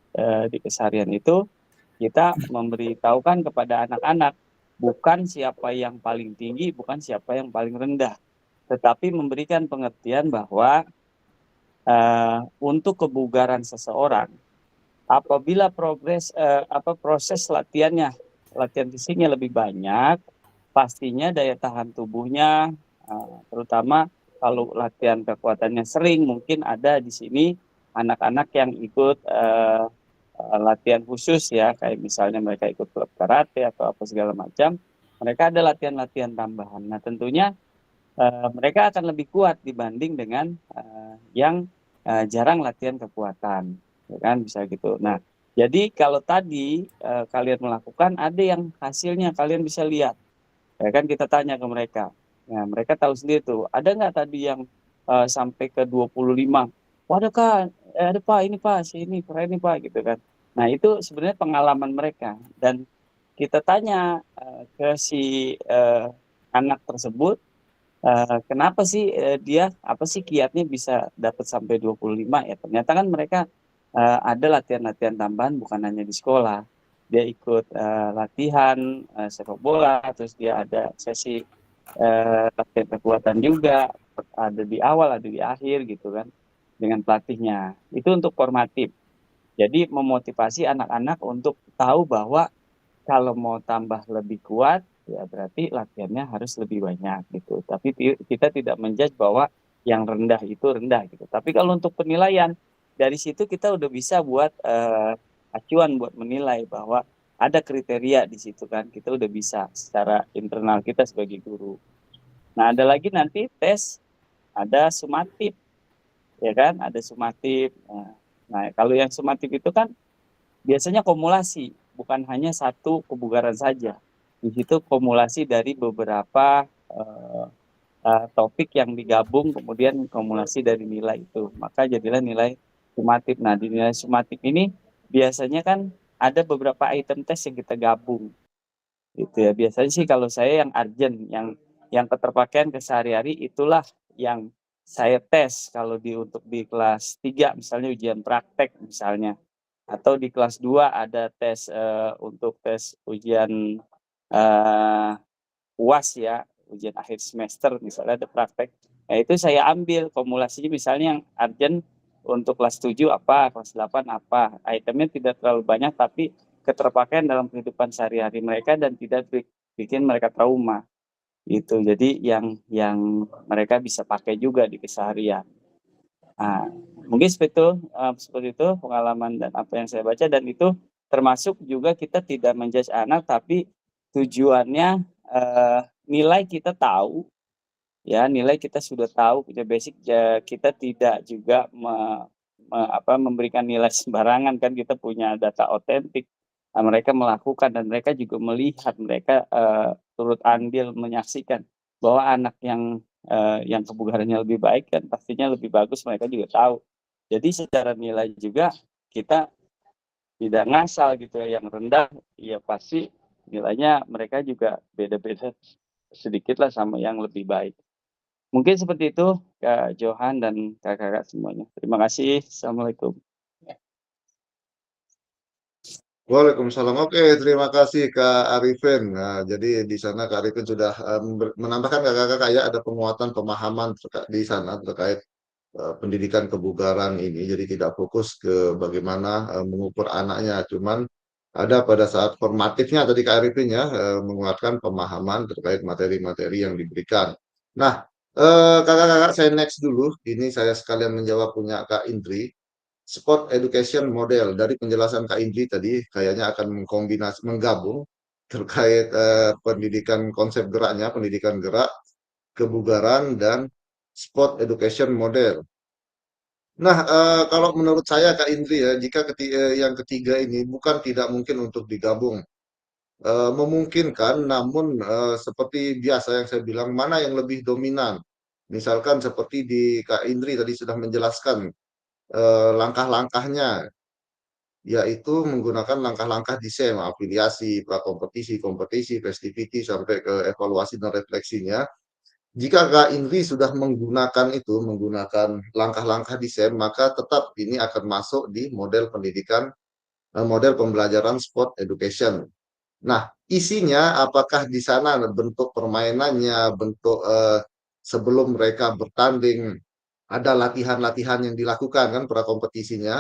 di keseharian itu, kita memberitahukan kepada anak-anak, bukan siapa yang paling tinggi, bukan siapa yang paling rendah. Tetapi memberikan pengertian bahwa untuk kebugaran seseorang, apabila proses latihan fisiknya lebih banyak, pastinya daya tahan tubuhnya, terutama kalau latihan kekuatannya sering, mungkin ada di sini anak-anak yang ikut latihan khusus ya, kayak misalnya mereka ikut klub karate atau apa segala macam, mereka ada latihan-latihan tambahan. Nah, tentunya mereka akan lebih kuat dibanding dengan yang jarang latihan kekuatan, ya kan, bisa gitu. Nah, jadi kalau tadi kalian melakukan, ada yang hasilnya kalian bisa lihat, ya kan, kita tanya ke mereka. Nah, mereka tahu sendiri tuh, ada nggak tadi yang sampai ke 25? Waduh Kak, ada Pak, ini Pak, sini keren nih Pak, gitu kan. Nah, itu sebenarnya pengalaman mereka. Dan kita tanya ke si anak tersebut, kenapa sih dia, apa sih kiatnya bisa dapat sampai 25 ya? Ternyata kan mereka ada latihan-latihan tambahan bukan hanya di sekolah. Dia ikut latihan sepak bola, terus dia ada sesi latihan kekuatan juga, ada di awal, ada di akhir gitu kan, dengan pelatihnya. Itu untuk formatif. Jadi memotivasi anak-anak untuk tahu bahwa kalau mau tambah lebih kuat, ya berarti latihannya harus lebih banyak gitu. Tapi kita tidak menjudge bahwa yang rendah itu rendah gitu. Tapi kalau untuk penilaian, dari situ kita udah bisa buat acuan buat menilai bahwa ada kriteria di situ kan. Kita udah bisa secara internal kita sebagai guru. Nah, ada lagi nanti tes, ada sumatif, ya kan? Ada sumatif. Nah, kalau yang sumatif itu kan biasanya kumulasi, bukan hanya satu kebugaran saja. Di situ kumulasi dari beberapa topik yang digabung, kemudian kumulasi dari nilai itu. Maka jadilah nilai sumatif. Nah, di nilai sumatif ini biasanya kan ada beberapa item tes yang kita gabung. Gitu ya. Biasanya sih kalau saya yang urgent, yang keterpakaian kesehari-hari itulah yang saya tes kalau untuk di kelas 3 misalnya ujian praktek misalnya. atau di kelas 2 ada tes untuk tes ujian UAS ya, ujian akhir semester misalnya ada praktek. Nah, itu saya ambil kumulasinya misalnya yang urgent untuk kelas 7 apa, kelas 8 apa. Itemnya tidak terlalu banyak tapi keterpakaian dalam kehidupan sehari-hari mereka dan tidak bikin mereka trauma. Gitu. Jadi yang mereka bisa pakai juga di keseharian. Nah, mungkin seperti itu pengalaman dan apa yang saya baca, dan itu termasuk juga kita tidak menjudge anak tapi tujuannya nilai kita tahu ya, nilai kita sudah tahu punya basic ya, kita tidak juga memberikan nilai sembarangan kan, kita punya data otentik. Nah, mereka melakukan dan mereka juga melihat, mereka turut andil menyaksikan bahwa anak yang kebugarannya lebih baik kan pastinya lebih bagus, mereka juga tahu. Jadi secara nilai juga kita tidak ngasal gitu ya, yang rendah ya pasti nilainya mereka juga beda-beda sedikit lah sama yang lebih baik. Mungkin seperti itu Kak Johan dan kakak-kakak semuanya. Terima kasih. Assalamualaikum. Waalaikumsalam. Oke, terima kasih Kak Arifin. Nah, jadi di sana Kak Arifin sudah menambahkan kakak-kakak ya, ada penguatan pemahaman di sana terkait pendidikan kebugaran ini. Jadi tidak fokus ke bagaimana mengukur anaknya, cuman ada pada saat formatifnya tadi Kak Arifin ya, menguatkan pemahaman terkait materi-materi yang diberikan. Nah, kakak-kakak saya next dulu. Ini saya sekalian menjawab punya Kak Indri. Sport education model dari penjelasan Kak Indri tadi kayaknya akan menggabung terkait pendidikan konsep geraknya, pendidikan gerak, kebugaran dan sport education model. Nah, kalau menurut saya Kak Indri ya, jika yang ketiga ini bukan tidak mungkin untuk digabung. Memungkinkan, namun seperti biasa yang saya bilang, mana yang lebih dominan. Misalkan seperti di Kak Indri tadi sudah menjelaskan langkah-langkahnya, yaitu menggunakan langkah-langkah desain, afiliasi, prakompetisi, kompetisi, festivity, sampai ke evaluasi dan refleksinya. Jika Kak Indri sudah menggunakan itu, menggunakan langkah-langkah desain, maka tetap ini akan masuk di model pendidikan, model pembelajaran sport education. Nah, isinya apakah di sana bentuk permainannya, bentuk sebelum mereka bertanding, ada latihan-latihan yang dilakukan kan prakompetisinya,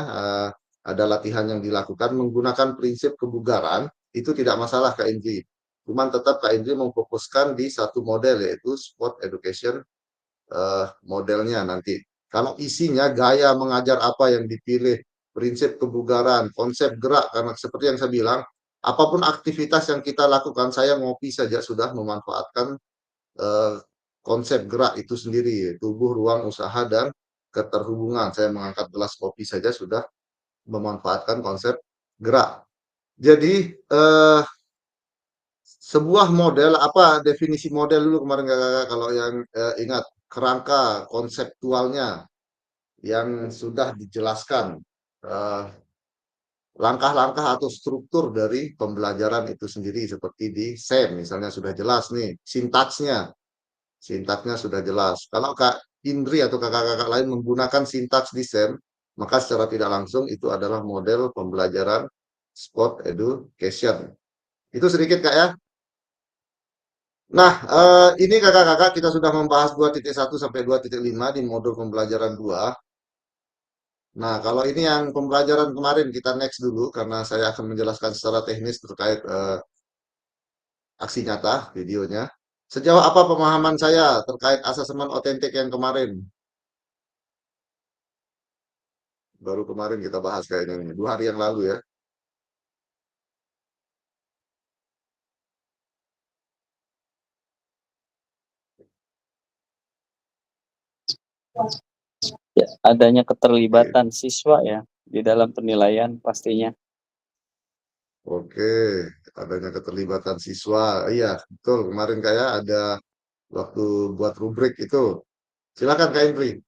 ada latihan yang dilakukan menggunakan prinsip kebugaran, itu tidak masalah Kak Indri. Cuman tetap Kak Indri memfokuskan di satu model, yaitu sport education modelnya nanti. Kalau isinya gaya mengajar apa yang dipilih, prinsip kebugaran, konsep gerak, karena seperti yang saya bilang, apapun aktivitas yang kita lakukan, saya ngopi saja sudah memanfaatkan konsep gerak itu sendiri, tubuh, ruang, usaha, dan keterhubungan. Saya mengangkat gelas kopi saja sudah memanfaatkan konsep gerak. Jadi sebuah model, apa definisi model dulu kemarin kakak kalau yang ingat, kerangka konseptualnya yang sudah dijelaskan, langkah-langkah atau struktur dari pembelajaran itu sendiri seperti di SEM misalnya sudah jelas nih, sintaksnya sudah jelas. Kalau Kak Indri atau kakak-kakak lain menggunakan sintaks di SEM, maka secara tidak langsung itu adalah model pembelajaran sport education. Itu sedikit Kak ya. Nah, ini kakak-kakak kita sudah membahas 2.1 sampai 2.5 di modul pembelajaran 2. Nah, kalau ini yang pembelajaran kemarin kita next dulu karena saya akan menjelaskan secara teknis terkait aksi nyata videonya. Sejauh apa pemahaman saya terkait asesmen otentik yang kemarin? Baru kemarin kita bahas kayaknya nih, 2 hari yang lalu ya. Ya, adanya keterlibatan siswa ya di dalam penilaian pastinya. Oke, adanya keterlibatan siswa. Iya, betul. Kemarin kayak ada waktu buat rubrik itu. Silakan Kak Indri.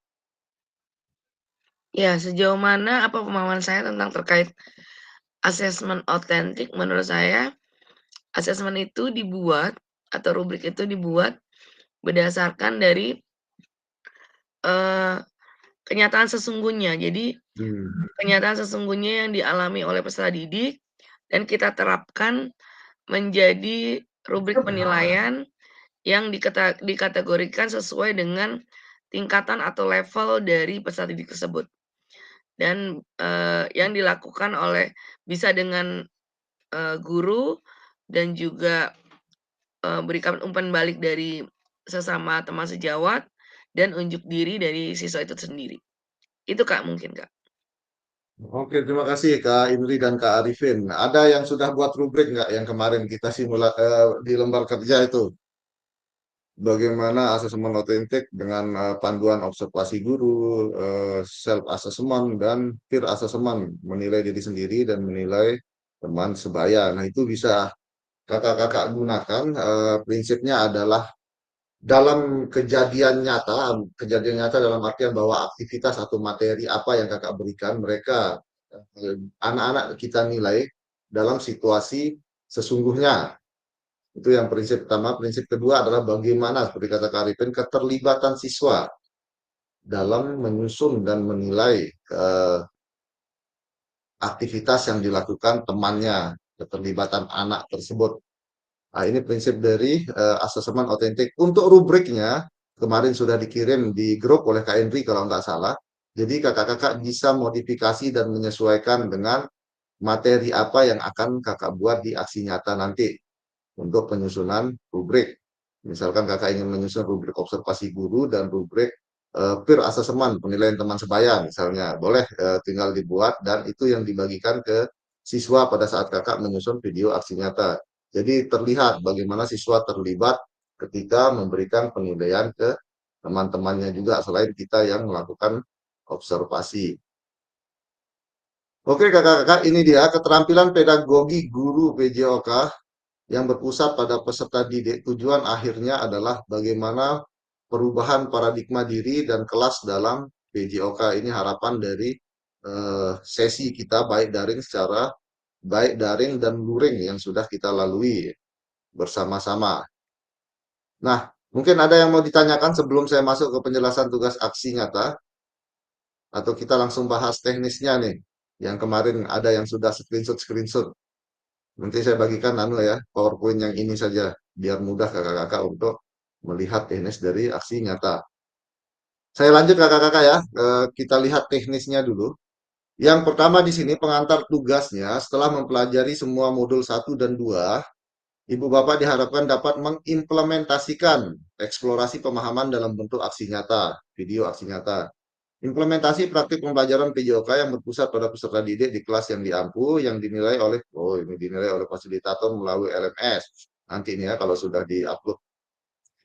Ya, sejauh mana apa pemahaman saya tentang terkait asesmen otentik? Menurut saya, asesmen itu dibuat atau rubrik itu dibuat berdasarkan dari kenyataan sesungguhnya. Jadi Hmm. kenyataan sesungguhnya yang dialami oleh peserta didik dan kita terapkan menjadi rubrik penilaian yang dikategorikan sesuai dengan tingkatan atau level dari peserta didik tersebut. Dan yang dilakukan oleh bisa dengan guru dan juga berikan umpan balik dari sesama teman sejawat dan unjuk diri dari siswa itu sendiri. Itu Kak mungkin Kak. Oke, terima kasih Kak Indri dan Kak Arifin. Ada yang sudah buat rubrik nggak yang kemarin kita di lembar kerja itu? Bagaimana asesmen otentik dengan panduan observasi guru, self assessment dan peer assessment, menilai diri sendiri dan menilai teman sebaya. Nah, itu bisa kakak-kakak gunakan. Prinsipnya adalah dalam kejadian nyata dalam artian bahwa aktivitas atau materi apa yang kakak berikan, mereka anak-anak kita nilai dalam situasi sesungguhnya. Itu yang prinsip pertama. Prinsip kedua adalah bagaimana, seperti kata Kak Arifin, keterlibatan siswa dalam menyusun dan menilai aktivitas yang dilakukan temannya, keterlibatan anak tersebut. Nah, ini prinsip dari asesmen otentik. Untuk rubriknya, kemarin sudah dikirim di grup oleh Kak Henry kalau nggak salah. Jadi kakak-kakak bisa modifikasi dan menyesuaikan dengan materi apa yang akan kakak buat di aksi nyata nanti untuk penyusunan rubrik. Misalkan kakak ingin menyusun rubrik observasi guru dan rubrik peer assessment, penilaian teman sebaya misalnya. Boleh tinggal dibuat dan itu yang dibagikan ke siswa pada saat kakak menyusun video aksi nyata. Jadi terlihat bagaimana siswa terlibat ketika memberikan penilaian ke teman-temannya juga selain kita yang melakukan observasi. Oke kakak-kakak, ini dia keterampilan pedagogi guru PJOK yang berpusat pada peserta didik. Tujuan akhirnya adalah bagaimana perubahan paradigma diri dan kelas dalam PJOK. Ini harapan dari sesi kita baik daring dan luring yang sudah kita lalui bersama-sama. Nah, mungkin ada yang mau ditanyakan sebelum saya masuk ke penjelasan tugas aksi nyata? Atau kita langsung bahas teknisnya nih, yang kemarin ada yang sudah screenshot. Nanti saya bagikan ya, PowerPoint yang ini saja, biar mudah kakak-kakak untuk melihat teknis dari aksi nyata. Saya lanjut kakak-kakak ya, kita lihat teknisnya dulu. Yang pertama di sini pengantar tugasnya setelah mempelajari semua modul 1 dan 2, Ibu Bapak diharapkan dapat mengimplementasikan eksplorasi pemahaman dalam bentuk aksi nyata, video aksi nyata. Implementasi praktik pembelajaran PJOK yang berpusat pada peserta didik di kelas yang diampu, yang dinilai oleh fasilitator melalui LMS. Nanti ini ya kalau sudah di-upload.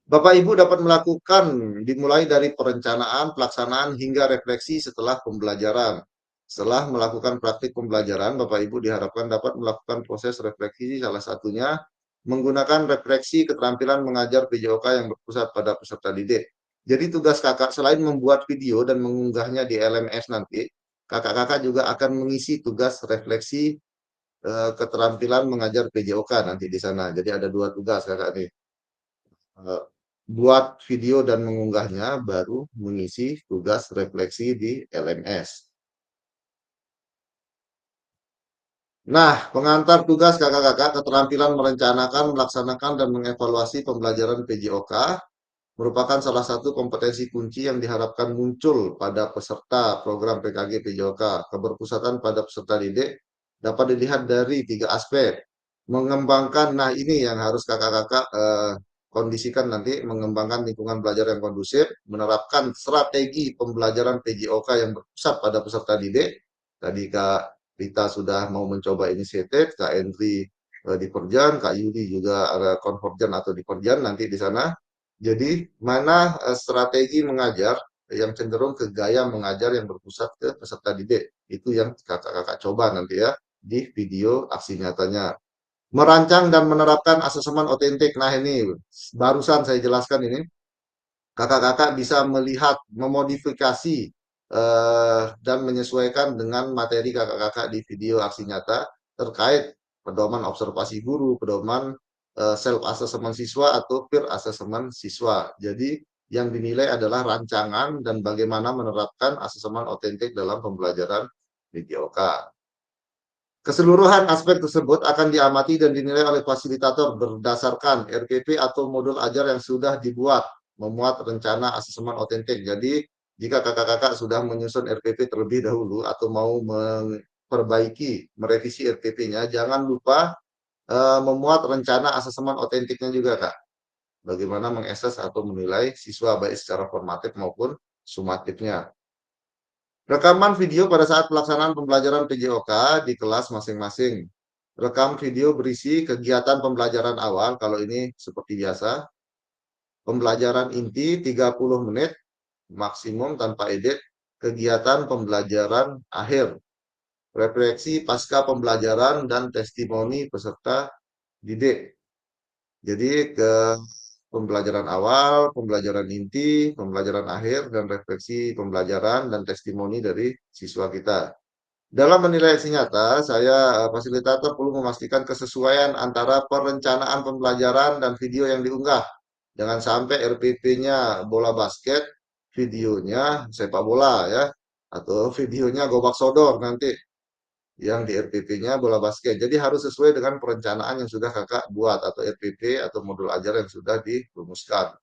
Bapak Ibu dapat melakukan dimulai dari perencanaan, pelaksanaan hingga refleksi setelah pembelajaran. Setelah melakukan praktik pembelajaran, Bapak Ibu diharapkan dapat melakukan proses refleksi, salah satunya menggunakan refleksi keterampilan mengajar PJOK yang berpusat pada peserta didik. Jadi tugas kakak selain membuat video dan mengunggahnya di LMS nanti, kakak-kakak juga akan mengisi tugas refleksi keterampilan mengajar PJOK nanti di sana. Jadi ada 2 tugas kakak nih. Buat video dan mengunggahnya, baru mengisi tugas refleksi di LMS. Nah, pengantar tugas kakak-kakak keterampilan merencanakan, melaksanakan, dan mengevaluasi pembelajaran PJOK merupakan salah satu kompetensi kunci yang diharapkan muncul pada peserta program PKG PJOK. Keberpusatan pada peserta didik dapat dilihat dari 3 aspek. Mengembangkan, nah ini yang harus kakak-kakak kondisikan nanti, mengembangkan lingkungan belajar yang kondusif, menerapkan strategi pembelajaran PJOK yang berpusat pada peserta didik. Tadi Kak Rita sudah mau mencoba inisiatif, Kak Endri di Perjan, Kak Yudi juga ada konvergen atau di Perjan nanti di sana. Jadi mana strategi mengajar yang cenderung ke gaya mengajar yang berpusat ke peserta didik. Itu yang kakak-kakak coba nanti ya di video aksi nyatanya. Merancang dan menerapkan asesmen otentik. Nah ini barusan saya jelaskan ini. Kakak-kakak bisa melihat, memodifikasi dan menyesuaikan dengan materi kakak-kakak di video aksi nyata terkait pedoman observasi guru, pedoman self assessment siswa atau peer assessment siswa. Jadi yang dinilai adalah rancangan dan bagaimana menerapkan asesmen otentik dalam pembelajaran PJOK. Keseluruhan aspek tersebut akan diamati dan dinilai oleh fasilitator berdasarkan RPP atau modul ajar yang sudah dibuat, memuat rencana asesmen otentik. Jadi, jika kakak-kakak sudah menyusun RPP terlebih dahulu atau mau memperbaiki, merevisi RPP-nya, jangan lupa memuat rencana asesmen otentiknya juga, Kak. Bagaimana mengakses atau menilai siswa baik secara formatif maupun sumatifnya. Rekaman video pada saat pelaksanaan pembelajaran PJOK di kelas masing-masing. Rekam video berisi kegiatan pembelajaran awal, kalau ini seperti biasa. Pembelajaran inti 30 menit, maksimum tanpa edit. Kegiatan pembelajaran akhir. Refleksi pasca pembelajaran dan testimoni peserta didik. Jadi ke pembelajaran awal, pembelajaran inti, pembelajaran akhir, dan refleksi pembelajaran dan testimoni dari siswa kita. Dalam menilai aksi nyata, saya fasilitator perlu memastikan kesesuaian antara perencanaan pembelajaran dan video yang diunggah. Jangan sampai RPP-nya bola basket, videonya sepak bola ya, atau videonya gobak sodor nanti yang di RPP-nya bola basket. Jadi harus sesuai dengan perencanaan yang sudah kakak buat atau RPP atau modul ajar yang sudah dirumuskan.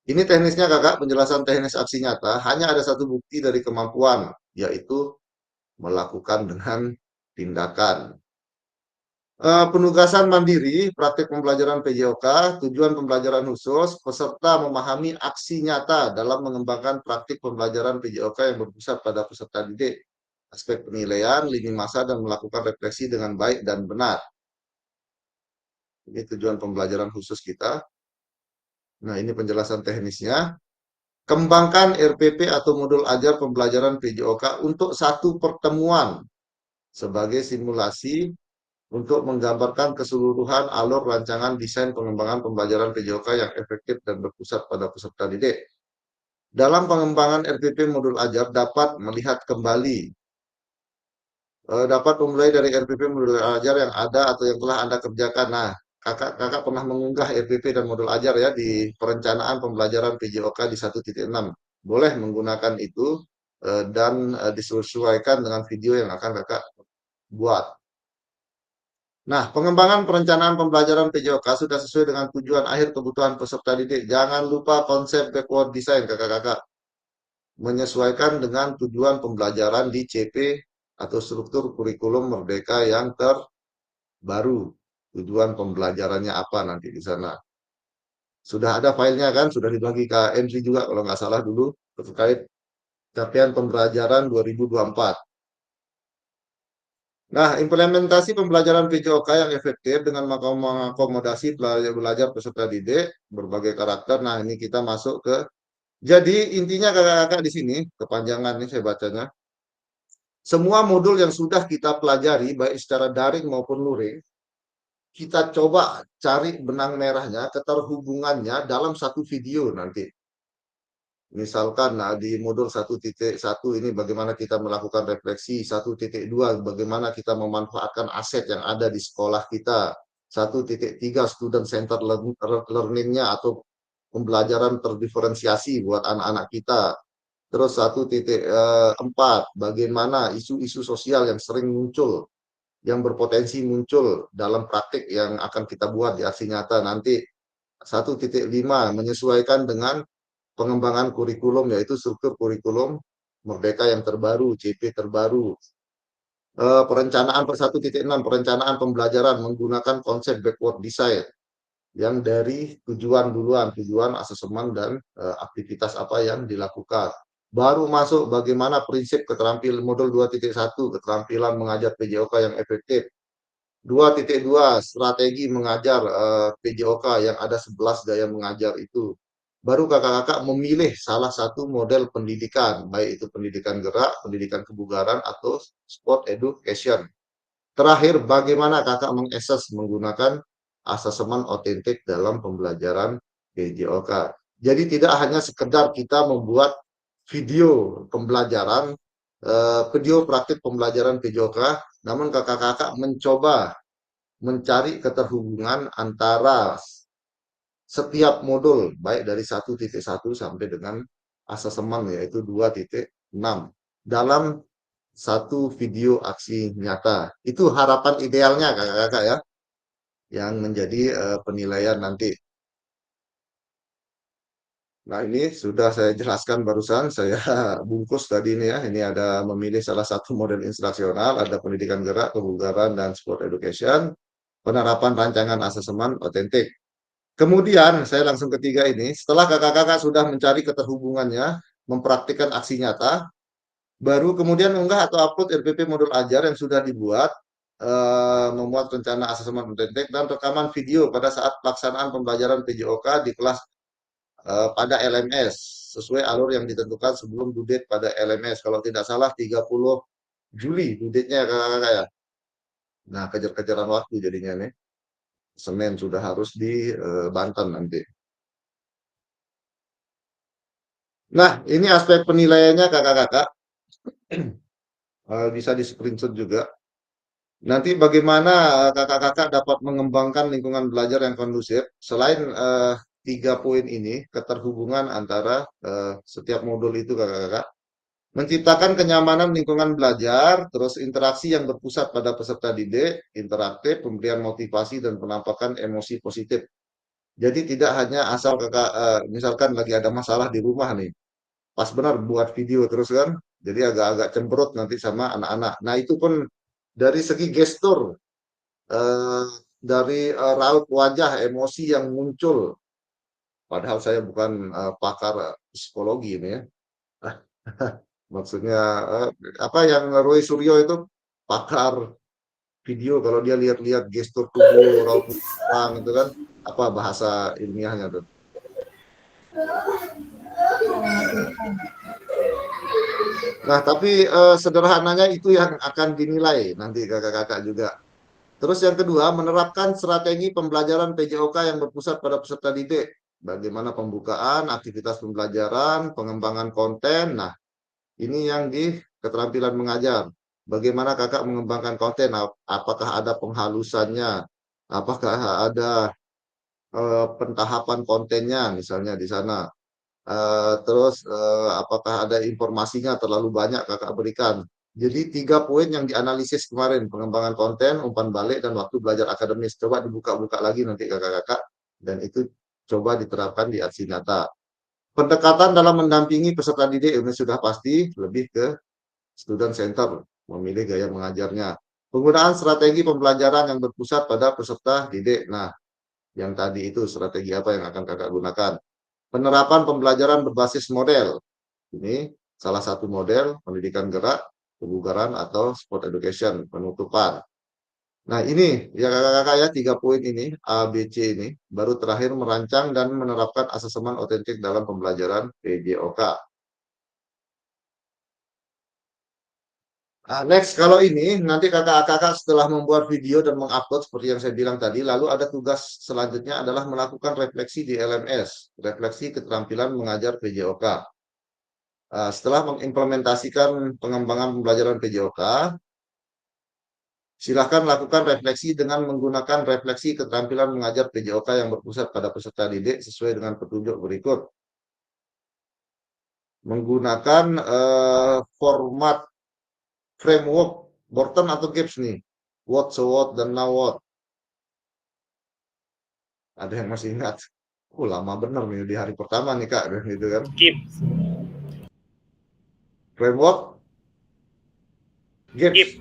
Ini teknisnya kakak, penjelasan teknis aksi nyata. Hanya ada satu bukti dari kemampuan, yaitu melakukan dengan tindakan. Penugasan mandiri, praktik pembelajaran PJOK, tujuan pembelajaran khusus, peserta memahami aksi nyata dalam mengembangkan praktik pembelajaran PJOK yang berpusat pada peserta didik. Aspek penilaian, lini masa, dan melakukan refleksi dengan baik dan benar. Ini tujuan pembelajaran khusus kita. Nah, ini penjelasan teknisnya. Kembangkan RPP atau modul ajar pembelajaran PJOK untuk satu pertemuan sebagai simulasi untuk menggambarkan keseluruhan alur rancangan desain pengembangan pembelajaran PJOK yang efektif dan berpusat pada peserta didik. Dalam pengembangan RPP modul ajar dapat melihat kembali dapat memulai dari RPP modul ajar yang ada atau yang telah Anda kerjakan. Nah, kakak pernah mengunggah RPP dan modul ajar ya di perencanaan pembelajaran PJOK di 1.6. Boleh menggunakan itu dan disesuaikan dengan video yang akan kakak buat. Nah, pengembangan perencanaan pembelajaran PJOK sudah sesuai dengan tujuan akhir kebutuhan peserta didik. Jangan lupa konsep backward design kakak-kakak. Menyesuaikan dengan tujuan pembelajaran di CP atau struktur kurikulum merdeka yang terbaru. Tujuan pembelajarannya apa nanti di sana. Sudah ada filenya kan, sudah dibagi ke MC juga kalau nggak salah dulu terkait capaian pembelajaran 2024. Nah, implementasi pembelajaran PJOK yang efektif dengan mengakomodasi belajar peserta didik berbagai karakter. Nah, ini kita masuk ke jadi intinya kakak-kakak di sini, kepanjangan nih saya bacanya. Semua modul yang sudah kita pelajari, baik secara daring maupun luring, kita coba cari benang merahnya, keterhubungannya dalam satu video nanti. Misalkan nah, di modul 1.1 ini bagaimana kita melakukan refleksi, 1.2 bagaimana kita memanfaatkan aset yang ada di sekolah kita, 1.3 student center learning-nya atau pembelajaran terdiferensiasi buat anak-anak kita. Terus 1.4 bagaimana isu-isu sosial yang sering muncul, yang berpotensi muncul dalam praktik yang akan kita buat di aksi nyata nanti. 1.5 menyesuaikan dengan pengembangan kurikulum, yaitu struktur kurikulum merdeka yang terbaru, CP terbaru. Perencanaan 1.6 perencanaan pembelajaran menggunakan konsep backward design yang dari tujuan asesmen dan aktivitas apa yang dilakukan. Baru masuk bagaimana prinsip keterampilan modul 2.1 keterampilan mengajar PJOK yang efektif. 2.2 strategi mengajar PJOK yang ada 11 gaya mengajar itu. Baru kakak-kakak memilih salah satu model pendidikan, baik itu pendidikan gerak, pendidikan kebugaran, atau sport education. Terakhir, bagaimana kakak mengakses menggunakan asesmen otentik dalam pembelajaran PJOK. Jadi tidak hanya sekedar kita membuat video pembelajaran, video praktik pembelajaran PJOK, namun kakak-kakak mencoba mencari keterhubungan antara setiap modul, baik dari 1.1 sampai dengan asesemen yaitu 2.6 dalam satu video aksi nyata. Itu harapan idealnya kakak-kakak ya, yang menjadi penilaian nanti. Nah, ini sudah saya jelaskan barusan, saya bungkus tadi ini ya. Ini ada memilih salah satu model instruksional, ada pendidikan gerak, kebugaran, dan sport education, penerapan rancangan asesemen otentik. Kemudian, saya langsung ketiga ini, setelah kakak-kakak sudah mencari keterhubungannya, mempraktikkan aksi nyata, baru kemudian unggah atau upload RPP modul ajar yang sudah dibuat, memuat rencana asesemen otentik, dan rekaman video pada saat pelaksanaan pembelajaran PJOK di kelas pada LMS sesuai alur yang ditentukan sebelum due date pada LMS. Kalau tidak salah 30 Juli due date-nya kakak-kakak ya. Nah, kejar-kejaran waktu jadinya nih. Senin sudah harus di Banten nanti. Nah, ini aspek penilaiannya kakak-kakak. Bisa di screenshot juga. Nanti bagaimana kakak-kakak dapat mengembangkan lingkungan belajar yang kondusif selain 3 poin ini, keterhubungan antara setiap modul itu kakak-kakak, menciptakan kenyamanan lingkungan belajar, terus interaksi yang berpusat pada peserta didik, interaktif, pemberian motivasi dan penampakan emosi positif. Jadi tidak hanya asal kakak, misalkan lagi ada masalah di rumah nih, pas benar buat video terus kan, jadi agak-agak cemberut nanti sama anak-anak. Nah itu pun dari segi gestur, dari raut wajah, emosi yang muncul. Padahal saya bukan pakar psikologi ini ya. Maksudnya apa yang Roy Suryo itu pakar video, kalau dia lihat-lihat gestur tubuh, raut orang itu kan apa bahasa ilmiahnya tuh. Nah, tapi sederhananya itu yang akan dinilai nanti kakak-kakak juga. Terus yang kedua, menerapkan strategi pembelajaran PJOK yang berpusat pada peserta didik. Bagaimana pembukaan, aktivitas pembelajaran, pengembangan konten. Nah, ini yang di keterampilan mengajar. Bagaimana kakak mengembangkan konten? Apakah ada penghalusannya? Apakah ada pentahapan kontennya misalnya di sana? Terus apakah ada informasinya terlalu banyak kakak berikan? Jadi 3 poin yang dianalisis kemarin, pengembangan konten, umpan balik, dan waktu belajar akademis. Coba dibuka-buka lagi nanti kakak-kakak, dan itu coba diterapkan di aksi nyata. Pendekatan dalam mendampingi peserta didik ini sudah pasti lebih ke student center, memilih gaya mengajarnya. Penggunaan strategi pembelajaran yang berpusat pada peserta didik. Nah, yang tadi itu strategi apa yang akan kakak gunakan? Penerapan pembelajaran berbasis model. Ini salah satu model pendidikan gerak, kebugaran, atau sport education, penutupan. Nah ini ya kakak-kakak ya 3 poin ini, A, B, C ini. Baru terakhir merancang dan menerapkan asesemen otentik dalam pembelajaran PJOK. Nah, next, kalau ini nanti kakak-kakak setelah membuat video dan mengupload seperti yang saya bilang tadi, lalu ada tugas selanjutnya adalah melakukan refleksi di LMS, refleksi keterampilan mengajar PJOK. Setelah mengimplementasikan pengembangan pembelajaran PJOK, silakan lakukan refleksi dengan menggunakan refleksi keterampilan mengajar PJOK yang berpusat pada peserta didik sesuai dengan petunjuk berikut. Menggunakan format framework Borton atau Gibbs nih, what, so what, dan now what. Ada yang masih ingat? Lama bener nih di hari pertama nih kak, gitu kan? Gibbs. Framework Gibbs.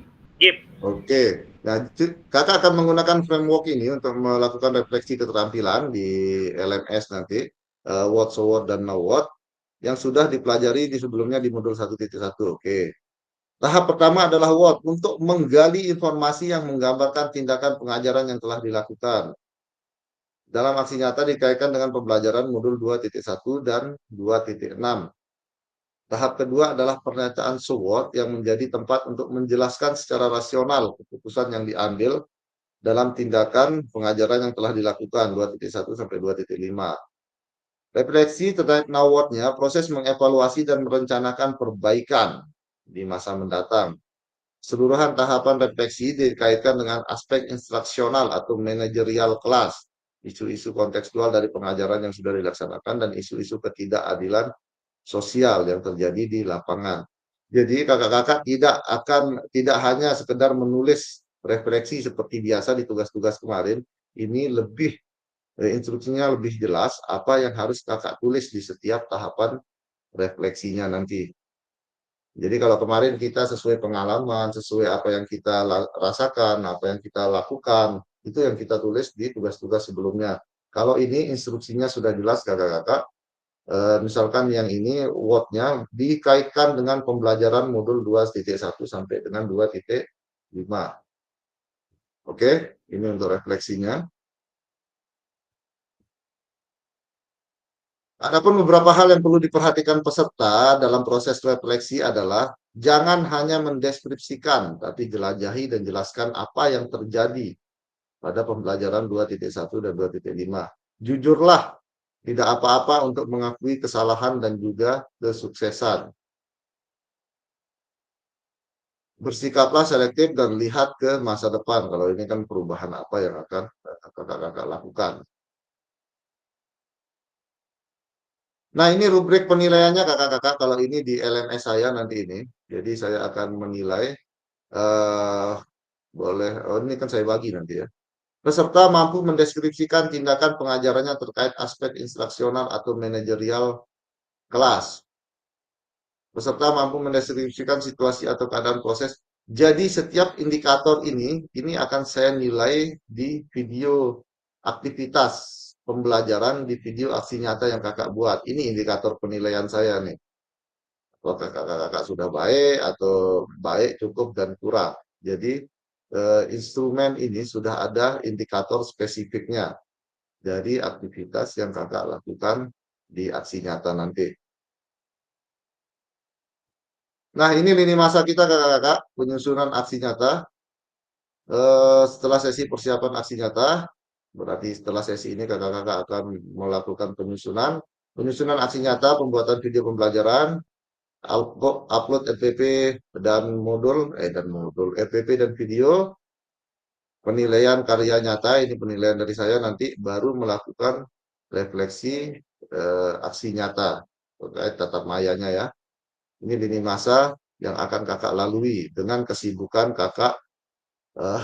Oke, nah kakak akan menggunakan framework ini untuk melakukan refleksi keterampilan di LMS nanti, what, so what, dan now what, yang sudah dipelajari di sebelumnya di modul 1.1. Oke. Tahap pertama adalah what, untuk menggali informasi yang menggambarkan tindakan pengajaran yang telah dilakukan. Dalam aksi nyata dikaitkan dengan pembelajaran modul 2.1 dan 2.6. Tahap kedua adalah pernyataan so what yang menjadi tempat untuk menjelaskan secara rasional keputusan yang diambil dalam tindakan pengajaran yang telah dilakukan 2.1 sampai 2.5. Refleksi terkait now what-nya, proses mengevaluasi dan merencanakan perbaikan di masa mendatang. Seluruhan tahapan refleksi dikaitkan dengan aspek instruksional atau manajerial kelas. isu-isu kontekstual dari pengajaran yang sudah dilaksanakan, dan isu-isu ketidakadilan sosial yang terjadi di lapangan. Jadi kakak-kakak tidak hanya sekedar menulis refleksi seperti biasa di tugas-tugas kemarin, ini lebih instruksinya lebih jelas apa yang harus kakak tulis di setiap tahapan refleksinya nanti. Jadi kalau kemarin kita sesuai pengalaman, sesuai apa yang kita rasakan, apa yang kita lakukan, itu yang kita tulis di tugas-tugas sebelumnya. Kalau ini instruksinya sudah jelas kakak-kakak, misalkan yang ini word-nya dikaitkan dengan pembelajaran modul 2.1 sampai dengan 2.5. Oke, ini untuk refleksinya. Adapun beberapa hal yang perlu diperhatikan peserta dalam proses refleksi adalah jangan hanya mendeskripsikan, tapi jelajahi dan jelaskan apa yang terjadi pada pembelajaran 2.1 dan 2.5. Jujurlah, tidak apa-apa untuk mengakui kesalahan dan juga kesuksesan. Bersikaplah selektif dan lihat ke masa depan. Kalau ini kan perubahan apa yang akan kakak-kakak lakukan. Nah, ini rubrik penilaiannya kakak-kakak. Kalau ini di LMS saya nanti ini. Jadi saya akan menilai. Boleh, oh ini kan saya bagi nanti ya. Peserta mampu mendeskripsikan tindakan pengajarannya terkait aspek instruksional atau manajerial kelas. Peserta mampu mendeskripsikan situasi atau keadaan proses. Jadi setiap indikator ini akan saya nilai di video aktivitas pembelajaran, di video aksi nyata yang kakak buat. Ini indikator penilaian saya nih. Apakah kakak-kakak sudah baik atau baik, cukup, dan kurang. Jadi instrumen ini sudah ada indikator spesifiknya dari aktivitas yang kakak lakukan di aksi nyata nanti. Nah, ini lini masa kita kakak-kakak, penyusunan aksi nyata. Setelah sesi persiapan aksi nyata, berarti setelah sesi ini kakak-kakak akan melakukan penyusunan aksi nyata, pembuatan video pembelajaran, upload RPP dan modul, RPP dan video, penilaian karya nyata, ini penilaian dari saya, nanti baru melakukan refleksi aksi nyata terkait tatap mayanya ya. Ini lini masa yang akan kakak lalui dengan kesibukan kakak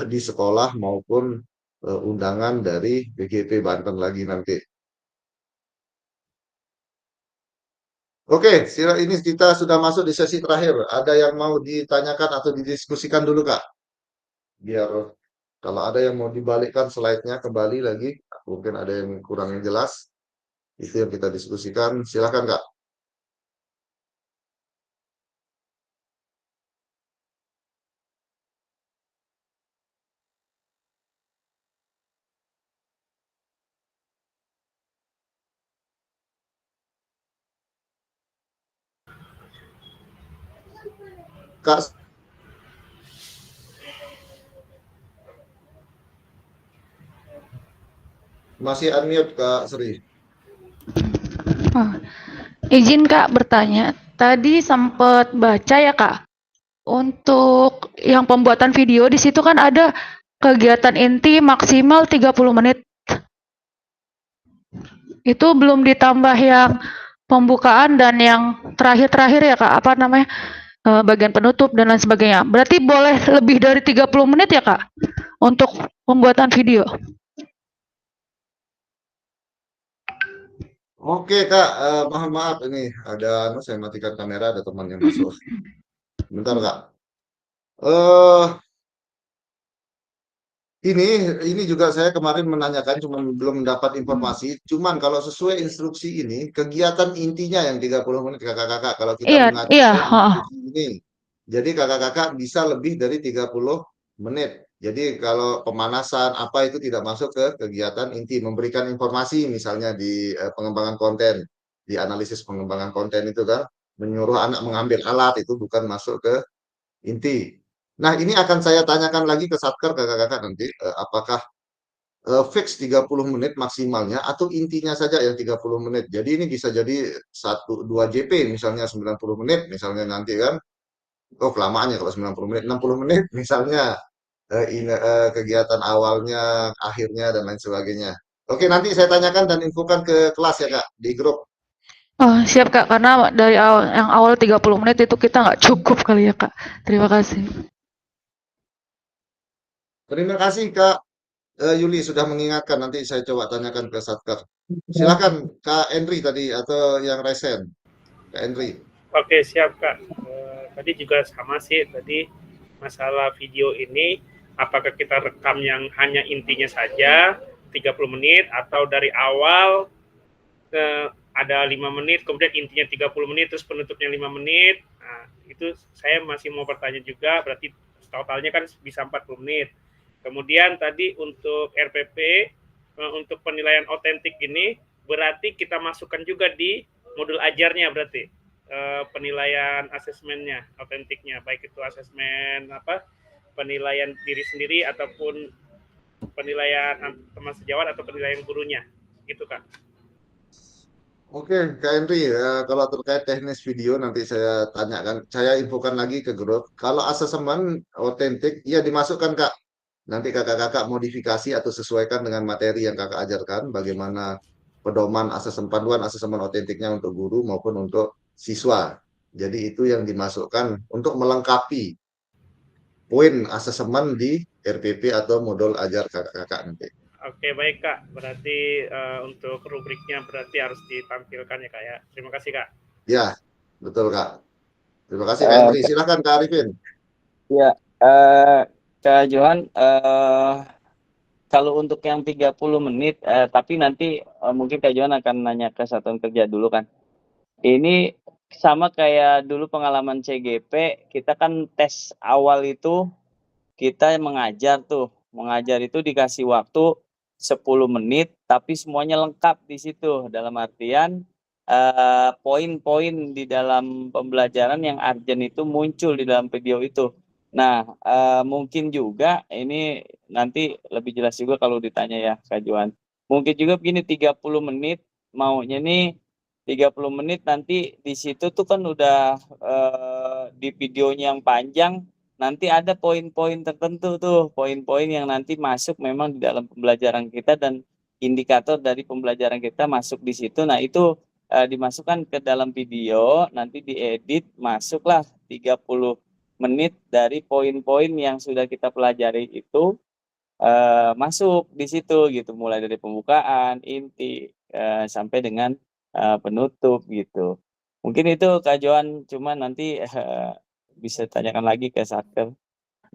di sekolah maupun undangan dari BGP Banten lagi nanti. Oke, ini kita sudah masuk di sesi terakhir. Ada yang mau ditanyakan atau didiskusikan dulu, Kak? Biar kalau ada yang mau dibalikkan slide-nya kembali lagi, mungkin ada yang kurang jelas, itu yang kita diskusikan. Silakan, Kak. Kak, masih unmute Kak Sri. Izin Kak bertanya, tadi sempat baca ya Kak, untuk yang pembuatan video di situ kan ada kegiatan inti maksimal 30 menit. Itu belum ditambah yang pembukaan dan yang terakhir-terakhir ya Kak, apa namanya, bagian penutup dan lain sebagainya. Berarti boleh lebih dari 30 menit ya Kak, untuk pembuatan video? Oke Kak, maaf ini ada, saya matikan kamera, ada teman yang masuk. Bentar Kak. Ini juga saya kemarin menanyakan, cuma belum mendapat informasi. Cuman kalau sesuai instruksi ini, kegiatan intinya yang 30 menit kakak-kakak. Kalau kita mengacu instruksi ini, jadi kakak-kakak bisa lebih dari 30 menit. Jadi kalau pemanasan apa itu tidak masuk ke kegiatan inti. Memberikan informasi misalnya di pengembangan konten, di analisis pengembangan konten itu kan, menyuruh anak mengambil alat itu bukan masuk ke inti. Nah, ini akan saya tanyakan lagi ke Satker kakak-kakak nanti, apakah fix 30 menit maksimalnya atau intinya saja yang 30 menit. Jadi ini bisa jadi 1-2 JP misalnya 90 menit misalnya nanti kan. Oh, kelamaan ya kalau 90 menit, 60 menit misalnya kegiatan awalnya, akhirnya dan lain sebagainya. Oke, nanti saya tanyakan dan infokan ke kelas ya Kak, di grup. Oh, siap Kak, karena dari yang awal 30 menit itu kita nggak cukup kali ya Kak. Terima kasih. Terima kasih Kak Yuli sudah mengingatkan, nanti saya coba tanyakan ke Satker. Silakan Kak Henry tadi atau yang resen. Kak Henry. Oke, siap Kak. Tadi juga sama sih, tadi masalah video ini, apakah kita rekam yang hanya intinya saja, 30 menit, atau dari awal ada 5 menit, kemudian intinya 30 menit, terus penutupnya 5 menit. Nah, itu saya masih mau bertanya juga, berarti totalnya kan bisa 40 menit. Kemudian tadi untuk RPP, untuk penilaian otentik ini, berarti kita masukkan juga di modul ajarnya berarti, penilaian asesmennya, otentiknya, baik itu asesmen penilaian diri sendiri ataupun penilaian teman sejawat atau penilaian gurunya, gitu Kak. Oke, Kak Henry, kalau terkait teknis video nanti saya tanyakan, saya infokan lagi ke grup. Kalau asesmen otentik, ya dimasukkan Kak. Nanti kakak-kakak modifikasi atau sesuaikan dengan materi yang kakak ajarkan, bagaimana pedoman panduan asesmen otentiknya untuk guru maupun untuk siswa. Jadi itu yang dimasukkan untuk melengkapi poin asesmen di RPP atau modul ajar kakak-kakak nanti. Oke, baik Kak. Berarti untuk rubriknya berarti harus ditampilkan ya Kak ya. Terima kasih Kak. Ya, betul Kak. Terima kasih Kak Henry. Silakan Kak Arifin. Ya, Kak Johan, kalau untuk yang 30 menit, tapi nanti mungkin Kak Johan akan nanya ke satuan kerja dulu kan. Ini sama kayak dulu pengalaman CGP, kita kan tes awal itu kita mengajar itu dikasih waktu 10 menit, tapi semuanya lengkap di situ. Dalam artian poin-poin di dalam pembelajaran yang urgent itu muncul di dalam video itu. Nah, mungkin juga ini nanti lebih jelas juga kalau ditanya ya Kak Johan. Mungkin juga begini 30 menit, maunya nih 30 menit nanti di situ tuh kan udah di videonya yang panjang, nanti ada poin-poin tertentu tuh, poin-poin yang nanti masuk memang di dalam pembelajaran kita dan indikator dari pembelajaran kita masuk di situ. Nah, itu dimasukkan ke dalam video, nanti diedit, masuklah 30 menit dari poin-poin yang sudah kita pelajari itu masuk di situ gitu, mulai dari pembukaan, inti, sampai dengan penutup gitu. Mungkin itu Kak Johan, cuma nanti bisa tanyakan lagi ke Satker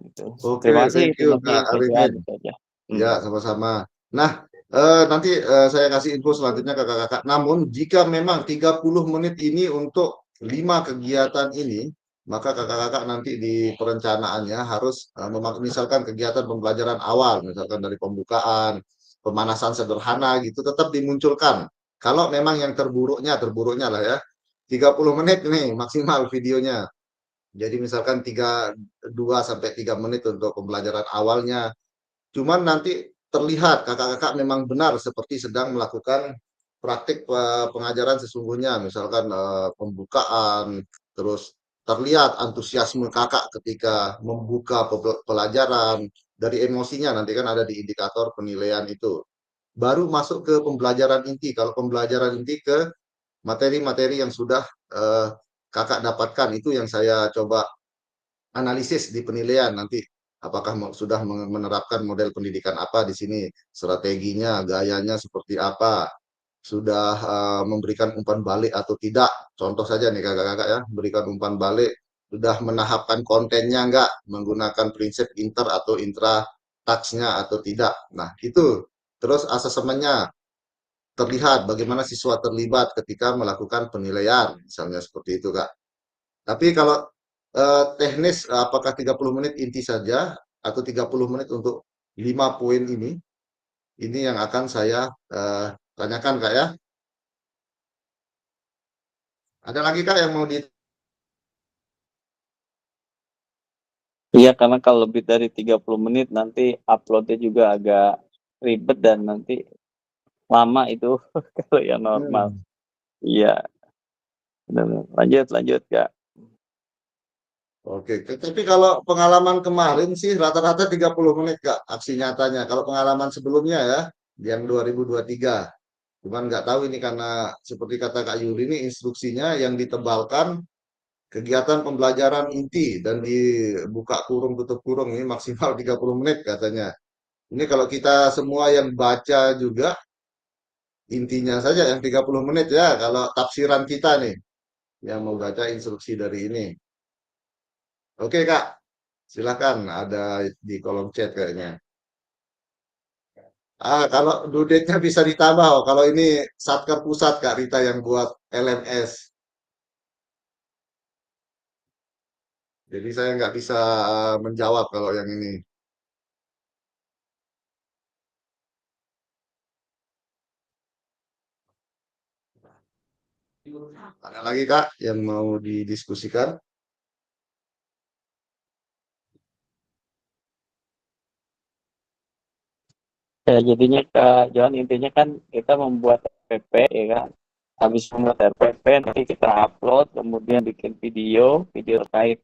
gitu. Oke, Terima kasih, thank you terima kasih Kak Kak Johan. Arifin. Itu aja. Ya, sama-sama. Nah, nanti saya kasih info selanjutnya ke kakak-kakak. Namun, jika memang 30 menit ini untuk 5 kegiatan ini, maka kakak-kakak nanti di perencanaannya harus misalkan kegiatan pembelajaran awal, misalkan dari pembukaan, pemanasan sederhana gitu, tetap dimunculkan. Kalau memang yang terburuknya lah ya, 30 menit nih maksimal videonya. Jadi misalkan 2 sampai 3 menit untuk pembelajaran awalnya. Cuman nanti terlihat kakak-kakak memang benar seperti sedang melakukan praktik pengajaran sesungguhnya, misalkan pembukaan, terus terlihat antusiasme kakak ketika membuka pelajaran, dari emosinya nanti kan ada di indikator penilaian itu. Baru masuk ke pembelajaran inti. Kalau pembelajaran inti ke materi-materi yang sudah kakak dapatkan, itu yang saya coba analisis di penilaian nanti, apakah sudah menerapkan model pendidikan apa di sini, strateginya, gayanya seperti apa, sudah memberikan umpan balik atau tidak. Contoh saja nih kakak-kakak ya, berikan umpan balik, sudah menahapkan kontennya enggak, menggunakan prinsip inter atau intra touch-nya atau tidak. Nah, itu. Terus asesmennya terlihat bagaimana siswa terlibat ketika melakukan penilaian, misalnya seperti itu, Kak. Tapi kalau teknis apakah 30 menit inti saja atau 30 menit untuk 5 poin ini yang akan saya tanyakan Kak ya. Ada lagi Kak yang mau di Iya, karena kalau lebih dari 30 menit nanti uploadnya juga agak ribet dan nanti lama itu kalau yang normal. Iya. Lanjut Kak. Oke, tapi kalau pengalaman kemarin sih rata-rata 30 menit Kak aksi nyatanya. Kalau pengalaman sebelumnya ya, yang 2023. Cuman nggak tahu ini karena seperti kata Kak Yuli ini instruksinya yang ditebalkan kegiatan pembelajaran inti dan dibuka kurung tutup kurung ini maksimal 30 menit katanya. Ini kalau kita semua yang baca juga intinya saja yang 30 menit ya kalau tafsiran kita nih yang mau baca instruksi dari ini. Oke Kak, silakan ada di kolom chat kayaknya. Kalau dudetnya bisa ditambah, oh. Kalau ini Satker Pusat Kak Rita yang buat LMS. Jadi saya nggak bisa menjawab kalau yang ini. Ada lagi Kak yang mau didiskusikan? Ya, jadinya Kak Johan intinya kan kita membuat RPP ya kan. Habis membuat RPP nanti kita upload, kemudian bikin video terkait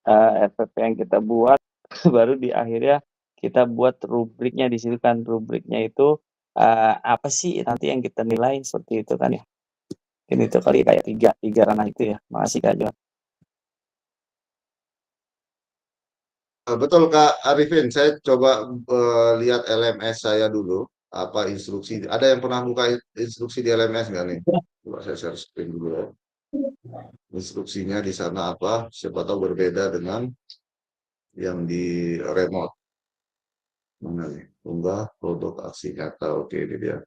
RPP yang kita buat, baru di akhirnya kita buat rubriknya di situ kan. Rubriknya itu apa sih nanti yang kita nilai seperti itu kan ya. Ini tuh kali kayak tiga ranah itu ya. Makasih Kak Johan. Betul Kak Arifin, saya coba lihat LMS saya dulu, apa instruksi. Ada yang pernah buka instruksi di LMS nggak nih? Coba saya share screen dulu ya. Instruksinya di sana apa? Siapa tahu berbeda dengan yang di remote. Mana nih? Unggah produk aksi nyata. Oke, ini dia.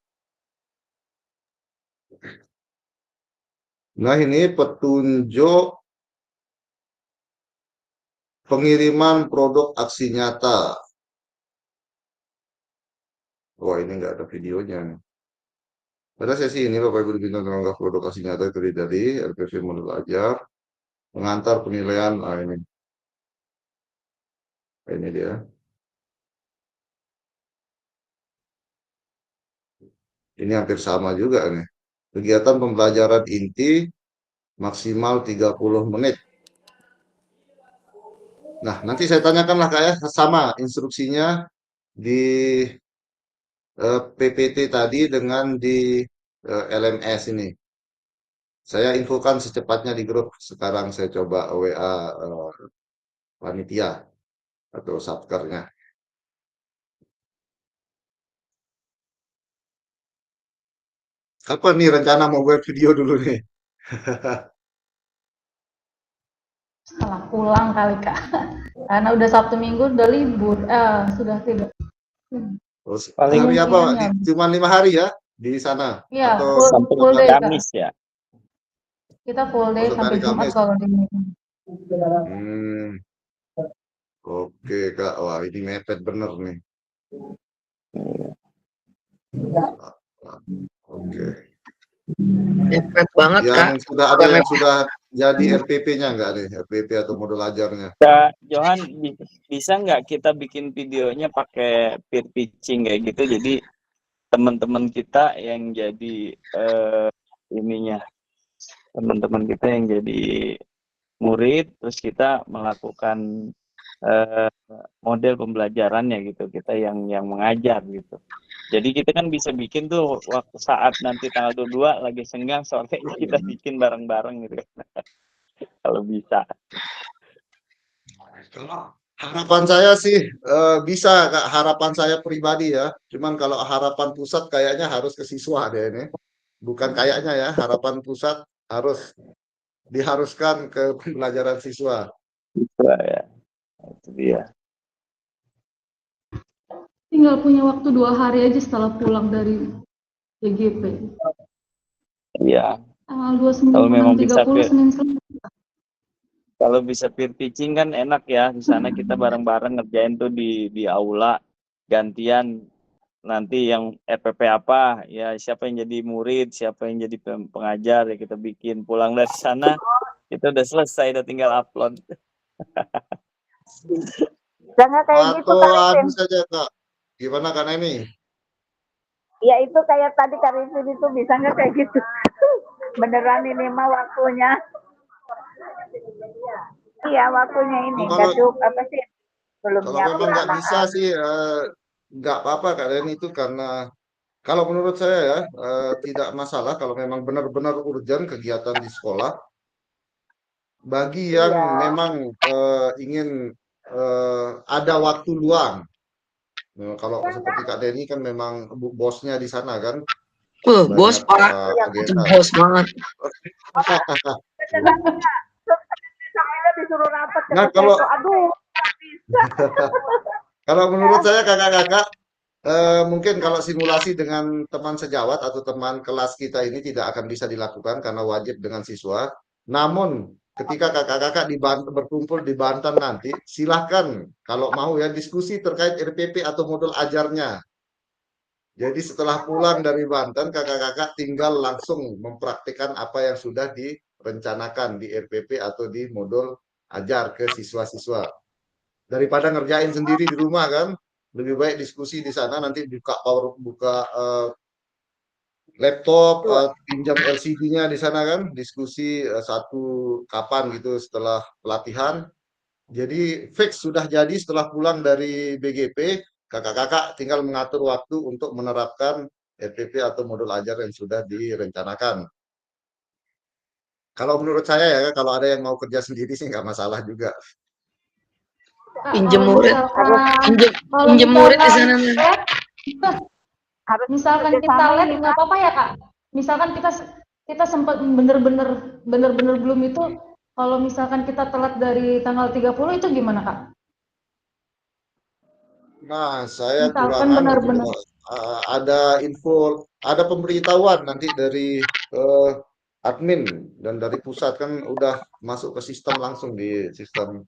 Nah, ini petunjuk pengiriman produk aksi nyata. Wah, ini nggak ada videonya nih. Pada sesi ini, Bapak Ibu dibintang tenaga produk aksi nyata terdiri dari RPV modul ajar, pengantar penilaian. Ini dia. Ini hampir sama juga nih. Kegiatan pembelajaran inti maksimal 30 menit. Nah, nanti saya tanyakanlah Kak ya, sama instruksinya di PPT tadi dengan di LMS ini. Saya infokan secepatnya di grup. Sekarang saya coba WA panitia atau satkernya. Kapan nih rencana mau buat video dulu nih? Setelah pulang kali Kak. Karena udah Sabtu Minggu udah libur. Sudah tidak. Terus Paling hari apa? Kemungkinannya. Cuma 5 hari ya di sana? Iya, Atau sampai full day Kak. Kamis ya. Kita full day sampai sampai hari Jumat Kamis? kalau di Hmm, oke Kak, wah ini mepet bener nih. Oke. Mepet banget Kak. Yang sudah ada yang sudah jadi RPP-nya nggak nih? RPP atau modul ajarnya? Kak Johan, bisa nggak kita bikin videonya pakai peer pitching kayak gitu? Jadi teman-teman kita yang jadi ininya, teman-teman kita yang jadi murid, terus kita melakukan model pembelajarannya gitu, kita yang mengajar gitu. Jadi kita kan bisa bikin tuh waktu saat nanti tanggal 22 lagi senggang sorenya kita bikin bareng-bareng gitu. Kalau bisa. Harapan saya sih bisa Kak, harapan saya pribadi ya. Cuman kalau harapan pusat kayaknya harus ke siswa deh ini. Bukan kayaknya ya, harapan pusat harus diharuskan ke pembelajaran siswa. Siswa ya. Itu dia. tinggal punya waktu 2 hari aja setelah pulang dari PGP. Iya. Tanggal 29, Kalau memang 30, bisa Senin Selasa. kalau bisa peer teaching kan enak ya. Di sana kita bareng-bareng ngerjain tuh di aula, gantian nanti yang RPP apa, ya siapa yang jadi murid, siapa yang jadi pengajar, ya kita bikin. Pulang dari sana kita udah selesai, udah tinggal upload. Jangan kayak gitu Atau Kak Rifin. anu saja Kak, gimana Kak Neni? Ya itu kayak tadi Kak Rifin itu bisa nggak kayak gitu? Beneran ini mah waktunya. Iya waktunya ini Kalau nggak cukup apa sih? Belum kalau nyiapin memang nggak bisa anak-anak. sih nggak apa-apa Kak Neni itu karena Kalau menurut saya ya, tidak masalah kalau memang benar-benar urgent kegiatan di sekolah. Bagi yang Iya. memang ingin ada waktu luang. Kalau seperti Kak Denny kan memang bosnya di sana kan, Bos banyak Pak, Iya, itu agenda. bos banget. sambilnya disuruh rapat Nah, kata Seto. Aduh, nggak bisa. kalau menurut saya kakak-kakak, mungkin kalau simulasi dengan teman sejawat atau teman kelas kita ini tidak akan bisa dilakukan karena wajib dengan siswa. Namun ketika kakak-kakak berkumpul di Banten nanti, silahkan kalau mau ya diskusi terkait RPP atau modul ajarnya. Jadi setelah pulang dari Banten, kakak-kakak tinggal langsung mempraktikkan apa yang sudah direncanakan di RPP atau di modul ajar ke siswa-siswa. Daripada ngerjain sendiri di rumah kan, lebih baik diskusi di sana, nanti buka laptop, pinjam LCD-nya di sana kan, diskusi satu kapan gitu setelah pelatihan. Jadi fix sudah jadi setelah pulang dari BGP, kakak-kakak tinggal mengatur waktu untuk menerapkan RPP atau modul ajar yang sudah direncanakan. Kalau menurut saya ya, kalau ada yang mau kerja sendiri sih nggak masalah juga. Kak, Pinjem kalau murid, misalkan pinjem murid di sana. Harus misalkan kita kerjasama lihat ini, nggak apa-apa ya Kak. Misalkan kita sempat bener-bener belum itu, kalau misalkan kita telat dari tanggal 30 itu gimana Kak? Nah, saya Misalkan kurang benar-benar ada info, ada pemberitahuan nanti dari admin dan dari pusat kan udah masuk ke sistem langsung di sistem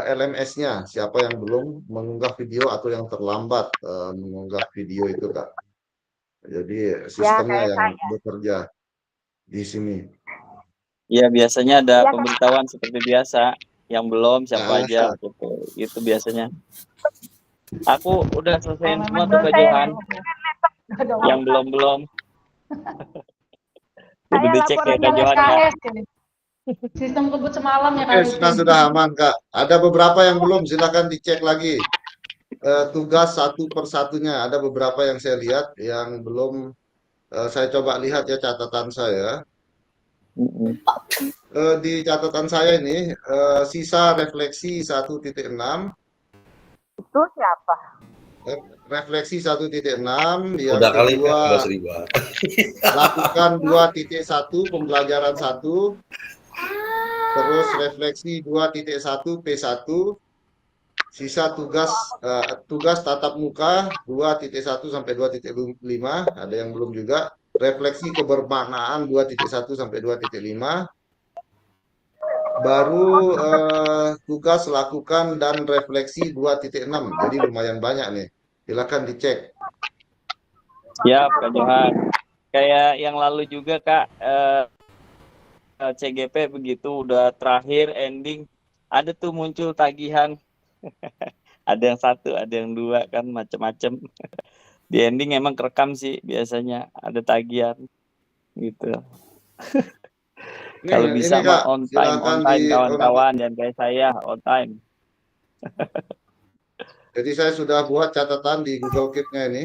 LMS-nya. Siapa yang belum mengunggah video atau yang terlambat mengunggah video itu, Kak. Jadi sistemnya kayak yang bekerja di sini. Ya biasanya ada Iya, Kak. pemberitahuan seperti biasa. Yang belum siapa Ah, aja gitu. Itu biasanya. Aku udah selesaiin Oh, semua memang tuh Kak saya Johan. ada Yang belum. Udah Saya dicek ya laporan Kak Johan Kak. SKS ini. Sistem kebut semalam ya Kak. sudah aman, Kak. Ada beberapa yang belum, silakan dicek lagi. Tugas satu persatunya, ada beberapa yang saya lihat yang belum. Saya coba lihat ya catatan saya. Di catatan saya ini sisa refleksi 1.6. itu siapa? Refleksi 1.6, yang Udah kali kedua Kak, Mas Riba. lakukan 2.1 pembelajaran 1, terus refleksi 2.1 P1, sisa tugas tatap muka 2.1 sampai 2.5, ada yang belum juga. Refleksi kebermaknaan 2.1 sampai 2.5. Baru tugas lakukan dan refleksi 2.6. Jadi lumayan banyak nih. Silakan dicek. Siap Kak Johan. Kayak yang lalu juga Kak, CGP begitu udah terakhir ending, ada tuh muncul tagihan. Ada yang 1, ada yang 2 kan macem-macem. Di ending emang kerekam sih biasanya ada tagihan gitu. Kalau bisa ini, mah Kak, on time kawan-kawan, dan kayak saya on time. Jadi saya sudah buat catatan di Google Keep-nya ini,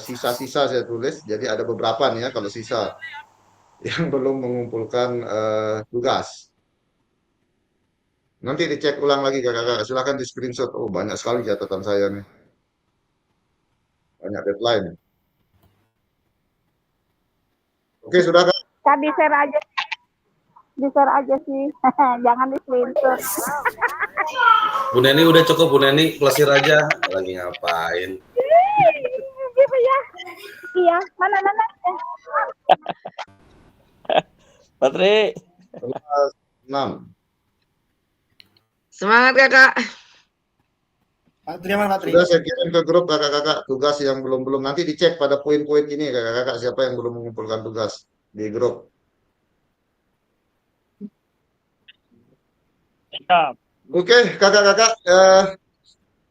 sisa-sisa saya tulis. Jadi ada beberapa nih ya kalau sisa yang belum mengumpulkan tugas. Nanti dicek ulang lagi kakak-kakak. Silahkan di screenshot. Oh banyak sekali catatan saya nih. Banyak deadline. Oke sudah Kak. Kak, di-share aja. Di-share aja sih. Jangan di-screenshot. Bu Neni udah cukup, Bu Neni plesir aja. Lagi ngapain? Gitu ya. Iya, mana. Patri. 6. Semangat Kakak. Terima kasih. Sudah saya kirim ke grup kakak-kakak tugas yang belum nanti dicek pada poin-poin ini kakak-kakak siapa yang belum mengumpulkan tugas di grup. Siap. Oke kakak-kakak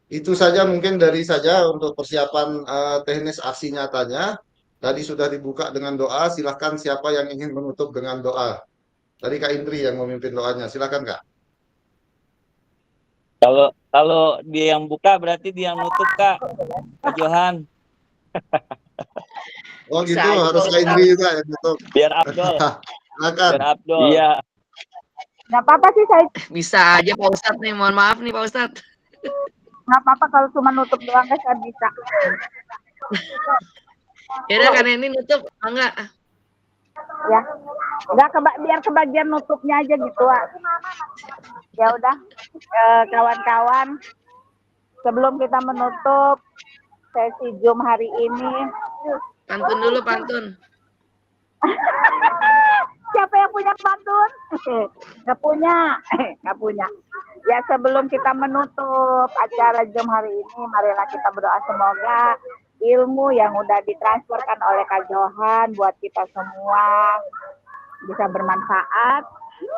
itu saja mungkin dari saja untuk persiapan teknis aksi nyatanya. Tadi sudah dibuka dengan doa. Silahkan siapa yang ingin menutup dengan doa. Tadi Kak Indri yang memimpin doanya. Silahkan Kak. Kalau dia yang buka berarti dia yang nutup Kak Johan. Oh Bisa gitu, aja harus Pak Kak Indri Ustadz. juga yang tutup. Biar Abdul, Silakan. biar Abdul. Iya. Nggak apa-apa sih saya, Bisa aja Pak Ustadz nih, mohon maaf nih Pak Ustadz. nggak apa-apa kalau cuma nutup doang kan saya bisa. Ya udah karena ini nutup, enggak. Ya, nggak biar kebagian nutupnya aja gitu, Wak. Ya udah, kawan-kawan, sebelum kita menutup sesi Zoom hari ini, Pantun dulu, pantun. siapa yang punya pantun? Nggak punya, nggak punya. Ya sebelum kita menutup acara Zoom hari ini, marilah kita berdoa semoga ilmu yang udah ditransferkan oleh Kak Johan buat kita semua bisa bermanfaat.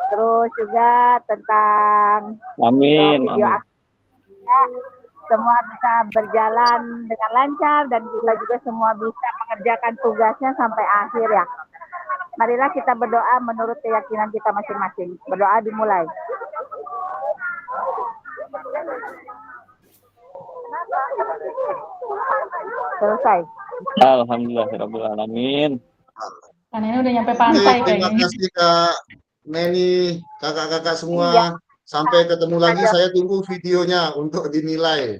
Terus juga tentang Amin. video semua bisa berjalan dengan lancar dan kita juga semua bisa mengerjakan tugasnya sampai akhir ya. Marilah kita berdoa menurut keyakinan kita masing-masing. Berdoa dimulai. Selesai. Alhamdulillahirabbil alamin. Kan ini udah nyampe Oke, pantai terima kayaknya. kasih Kak Neni, kakak-kakak semua. Iya. Sampai ketemu lagi, saya tunggu videonya untuk dinilai.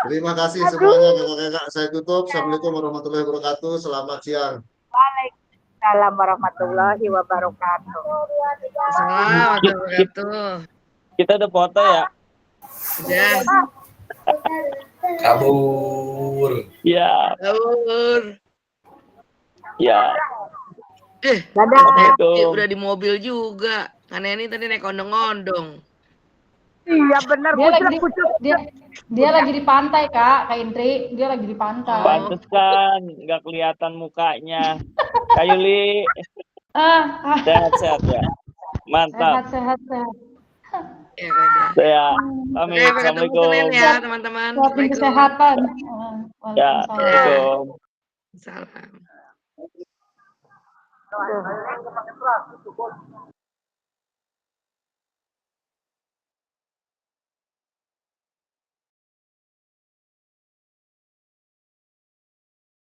Terima kasih semuanya kakak-kakak. Saya tutup. Assalamualaikum warahmatullahi wabarakatuh. Selamat siang. Waalaikumsalam warahmatullahi wabarakatuh. Assalamualaikum warahmatullahi wabarakatuh. Kita udah foto ya? Udah. Kabur. Iya. Sahur. Iya. Dadah. Assalamualaikum. Udah di mobil juga. Karena ini tadi naik ondong-ondong. Iya benar. Dia lagi di pantai, Kak Indri. Dia lagi di pantai. Pantesan nggak kelihatan mukanya. Kak Yuli, sehat-sehat ya. Mantap. Sehat. Ya udah. Saya Oke, pamit. sampai ketemu Assalamualaikum. Senin ya, teman-teman. Siapin Assalamualaikum. kesehatan. Ya, Waalaikumsalam. Assalamualaikum. Salam.